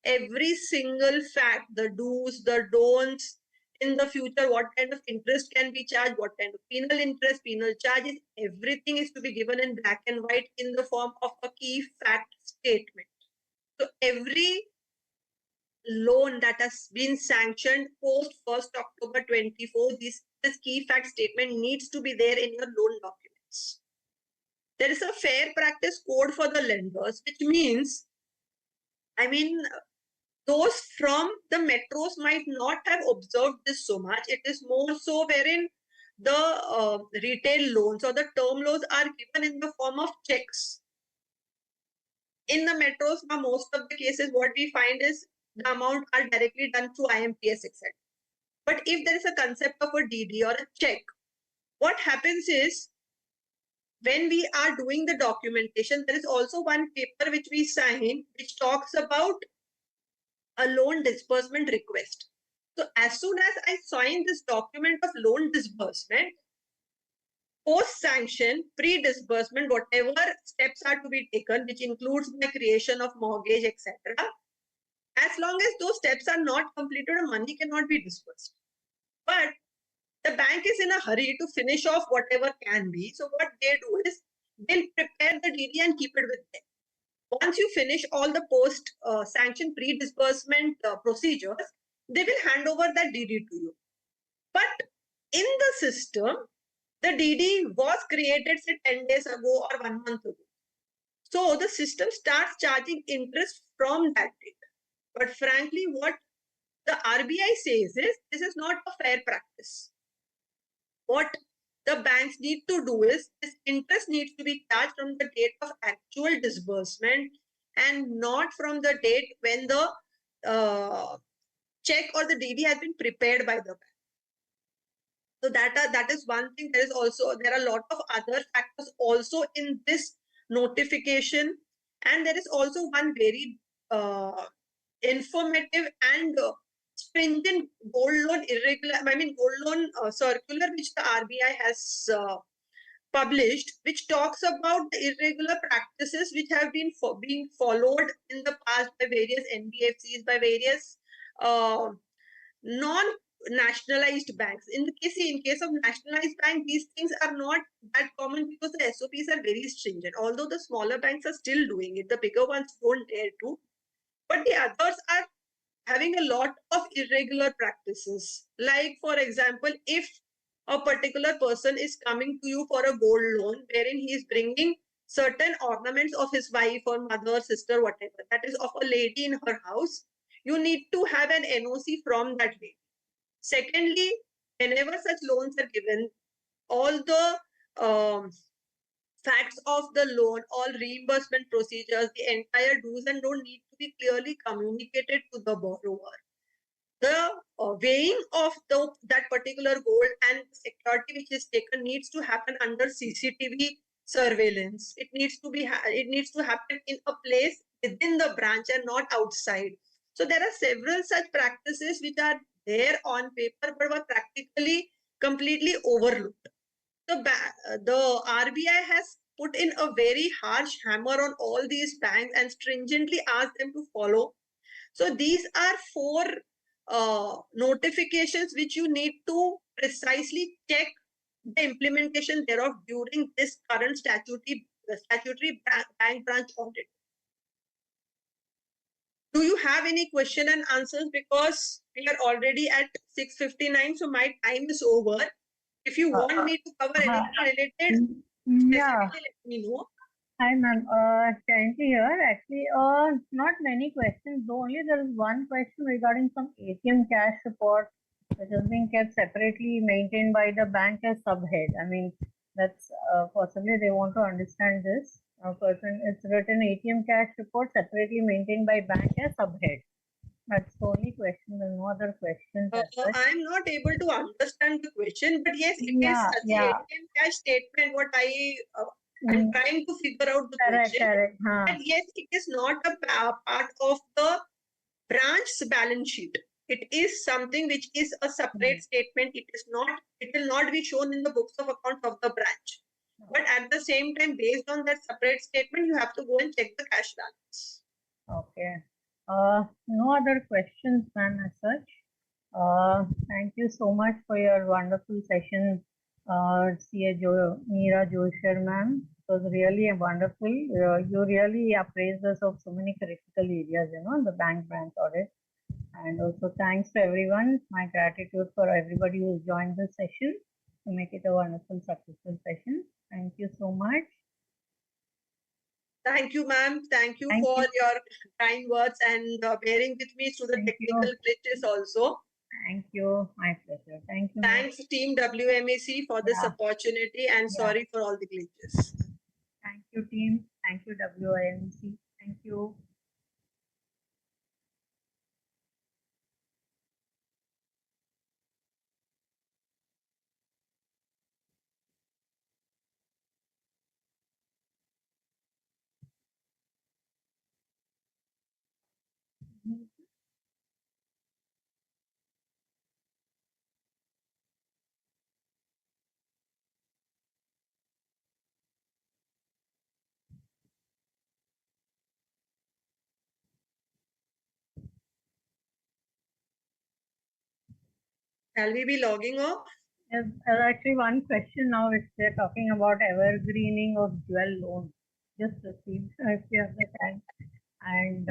every single fact, the do's, the don'ts, in the future, what kind of interest can be charged, what kind of penal interest, penal charges, everything is to be given in black and white in the form of a key fact statement. So every loan that has been sanctioned post 1st October 24, this key fact statement needs to be there in your loan documents. There is a fair practice code for the lenders, which means, I mean, those from the metros might not have observed this so much. It is more so wherein the retail loans or the term loans are given in the form of checks. In the metros, now most of the cases, what we find is the amount are directly done through IMPS, etc. But if there is a concept of a DD or a check, what happens is when we are doing the documentation, there is also one paper which we sign which talks about a loan disbursement request. So as soon as I sign this document of loan disbursement, post-sanction, pre-disbursement, whatever steps are to be taken, which includes the creation of mortgage, etc., as long as those steps are not completed, money cannot be disbursed. But the bank is in a hurry to finish off whatever can be. So what they do is they'll prepare the DD and keep it with them. Once you finish all the post-sanction pre-disbursement procedures, they will hand over that DD to you. But in the system, the DD was created, say, 10 days ago or 1 month ago. So the system starts charging interest from that date. But frankly, what the RBI says is this is not a fair practice. what the banks need to do is this interest needs to be charged from the date of actual disbursement and not from the date when the check or the DD has been prepared by the bank. So that is one thing. There are a lot of other factors also in this notification, and there is also one very informative and stringent gold loan circular which the RBI has published, which talks about the irregular practices which have been being followed in the past by various NBFCs, by various non-nationalized banks. In case of nationalized bank, these things are not that common because the SOPs are very stringent. Although the smaller banks are still doing it, the bigger ones don't dare to. But the others are having a lot of irregular practices. Like, for example, if a particular person is coming to you for a gold loan wherein he is bringing certain ornaments of his wife or mother, sister, whatever, that is of a lady in her house, you need to have an NOC from that lady. Secondly, whenever such loans are given, all the facts of the loan, all reimbursement procedures, the entire do's and don't need to be clearly communicated to the borrower. The weighing of that particular gold and security which is taken needs to happen under CCTV surveillance. It needs to happen in a place within the branch and not outside. So there are several such practices which are there on paper but were practically completely overlooked. The RBI has put in a very harsh hammer on all these banks and stringently asked them to follow. So these are four notifications which you need to precisely check the implementation thereof during this current statutory bank branch audit. Do you have any question and answers? Because we are already at 6:59, so my time is over. If you want me to cover anything related, yeah. specifically let me know. Hi, ma'am. Currently here, actually, not many questions. Though only there is one question regarding some ATM cash report which is being kept separately maintained by the bank as subhead. I mean, that's possibly they want to understand this. Person, it's written ATM cash report separately maintained by bank as subhead. That's the only question. There's no other questions. I'm not able to understand the question, but yes, it Yeah, is the yeah. ATM cash statement. What I'm trying to figure out the question. Correct. But yes, it is not a part of the branch's balance sheet. It is something which is a separate statement. It will not be shown in the books of accounts of the branch. But at the same time, based on that separate statement, you have to go and check the cash balance. Okay. No other questions, ma'am, as such. Thank you so much for your wonderful session, CA Meera Joshar, ma'am. It was really wonderful. You really appraised us of so many critical areas, the bank branch audit. And also thanks to everyone. My gratitude for everybody who joined this session to make it a wonderful, successful session. Thank you so much. Thank you, ma'am. Thank you for your kind words and bearing with me through the technical glitches also. Thank you. My pleasure. Thank you. Thanks, team WMAC, for this opportunity and sorry for all the glitches. Thank you, team. Thank you, WMAC. Thank you. Shall we be logging off? Actually, one question now, if they're talking about evergreening of dual loans, just received if you have the time, and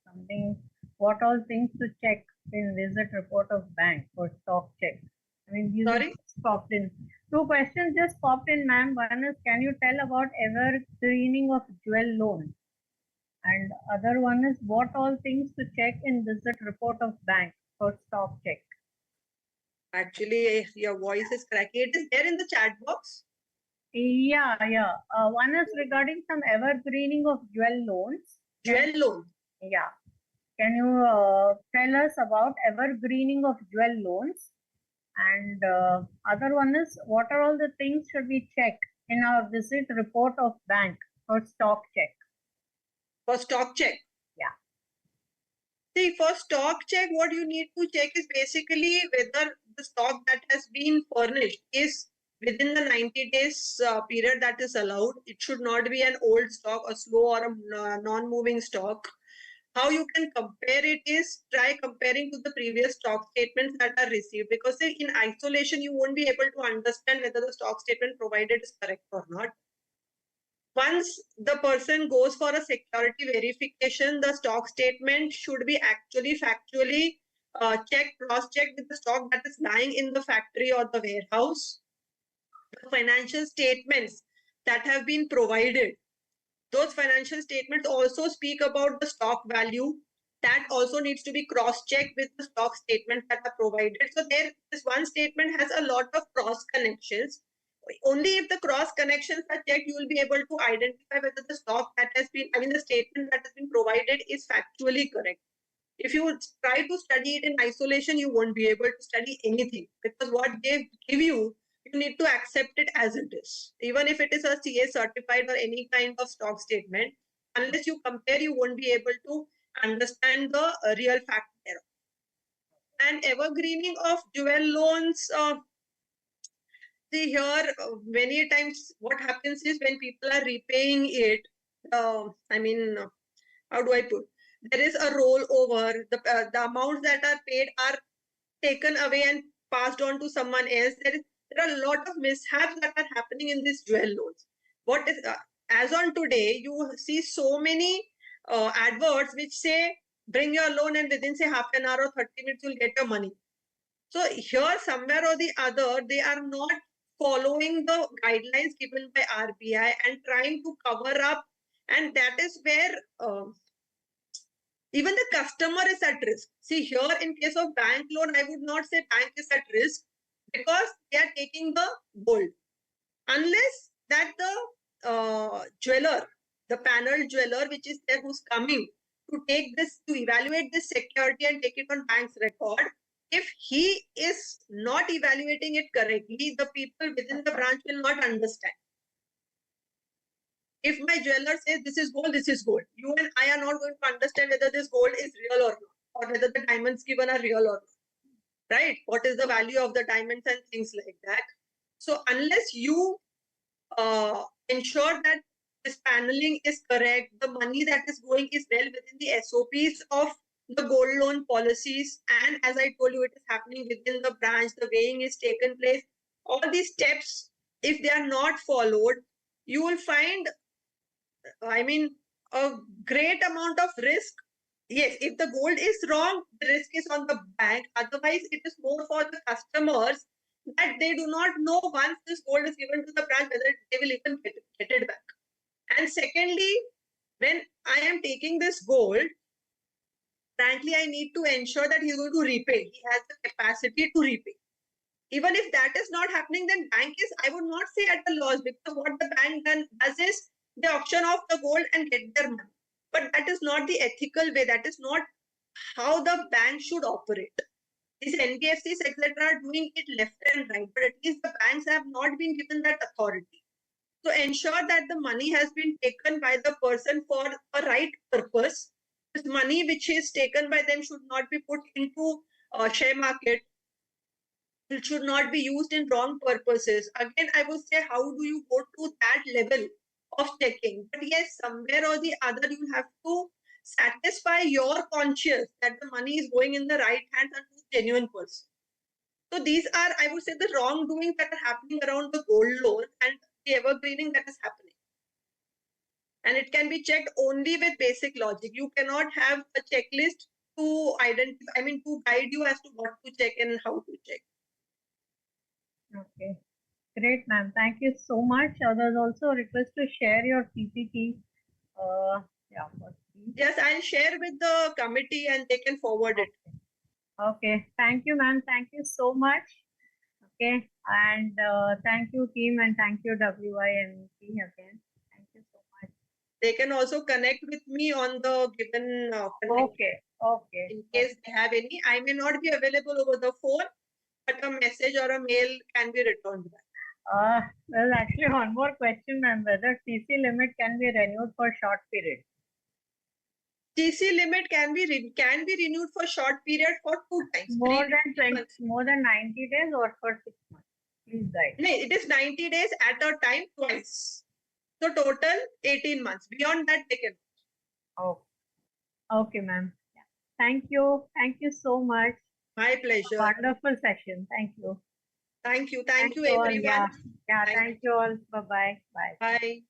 something, what all things to check in visit report of bank or stock check. I mean, these just popped in. Two questions just popped in, ma'am. One is, can you tell about evergreening of dual loan? And other one is, what all things to check in visit report of bank for stock check? Actually, your voice is cracking. It is there in the chat box. Yeah. One is regarding some evergreening of jewel loans. Jewel loan. Yeah. Can you tell us about evergreening of jewel loans? And other one is, what are all the things should we check in our visit report of bank or stock check? For stock check. Yeah. See, for stock check, what you need to check is basically whether the stock that has been furnished is within the 90 days period that is allowed. It should not be an old stock, a slow or a non-moving stock. How you can compare it is try comparing to the previous stock statements that are received, because in isolation you won't be able to understand whether the stock statement provided is correct or not. Once the person goes for a security verification, the stock statement should be actually factually checked, cross-checked with the stock that is lying in the factory or the warehouse. The financial statements that have been provided, those financial statements also speak about the stock value. That also needs to be cross-checked with the stock statements that are provided. So this one statement has a lot of cross connections. Only if the cross connections are checked, you will be able to identify whether the stock that has been, the statement that has been provided is factually correct. If you try to study it in isolation, you won't be able to study anything, because what they give you, you need to accept it as it is. Even if it is a CA certified or any kind of stock statement, unless you compare, you won't be able to understand the real fact thereof. And evergreening of jewel loans, see here, many times what happens is when people are repaying it, how do I put? There is a rollover. The amounts that are paid are taken away and passed on to someone else. There are a lot of mishaps that are happening in these jewel loans. What is as on today, you see so many adverts which say bring your loan and within say half an hour or 30 minutes you'll get your money. So here somewhere or the other they are not following the guidelines given by RBI and trying to cover up, and that is where even the customer is at risk. See here in case of bank loan, I would not say bank is at risk because they are taking the gold. Unless that the jeweler, the panel jeweler which is there who's coming to take this, to evaluate this security and take it on bank's record, if he is not evaluating it correctly, the people within the branch will not understand. If my jeweler says this is gold, you and I are not going to understand whether this gold is real or not, or whether the diamonds given are real or not, right? What is the value of the diamonds and things like that. So unless you ensure that this paneling is correct, the money that is going is well within the SOPs of the gold loan policies, and as I told you, it is happening within the branch, the weighing is taken place. All these steps, if they are not followed, you will find a great amount of risk. Yes, if the gold is wrong, the risk is on the bank. Otherwise, it is more for the customers that they do not know once this gold is given to the branch whether they will even get it back. And secondly, when I am taking this gold, frankly, I need to ensure that he is going to repay. He has the capacity to repay. Even if that is not happening, then bank is, I would not say at a loss, because what the bank then does is they auction off the gold and get their money. But that is not the ethical way. That is not how the bank should operate. These NBFCs, etc., are doing it left and right, but at least the banks have not been given that authority. So ensure that the money has been taken by the person for a right purpose. This money which is taken by them should not be put into share market. It should not be used in wrong purposes. Again, I would say, how do you go to that level of checking? But yes, somewhere or the other, you have to satisfy your conscience that the money is going in the right hands and to a genuine person. So these are, I would say, the wrongdoings that are happening around the gold loan and the evergreening that is happening. And it can be checked only with basic logic. You cannot have a checklist to identify, to guide you as to what to check and how to check. Okay, great, ma'am. Thank you so much. There's also a request to share your PPT. Yes, I'll share with the committee and they can forward it. Okay, thank you, ma'am. Thank you so much. Okay, and thank you team and thank you WIMC again. Thank you so much. They can also connect with me on the given connect Okay. in case they have any. I may not be available over the phone, but a message or a mail can be returned back. There's actually one more question, ma'am. Whether CC limit can be renewed for short period? CC limit can be renewed for short period for 2 times. More than 90 days or for 6 months? Please guide. No, it is 90 days at a time twice. So total 18 months. Beyond that, they can. Oh, okay, ma'am. Yeah. Thank you. Thank you so much. My pleasure. Wonderful session. Thank you. Thank you. Thank you, all. everyone. Yeah. Thank you all. Bye-bye. Bye. Bye.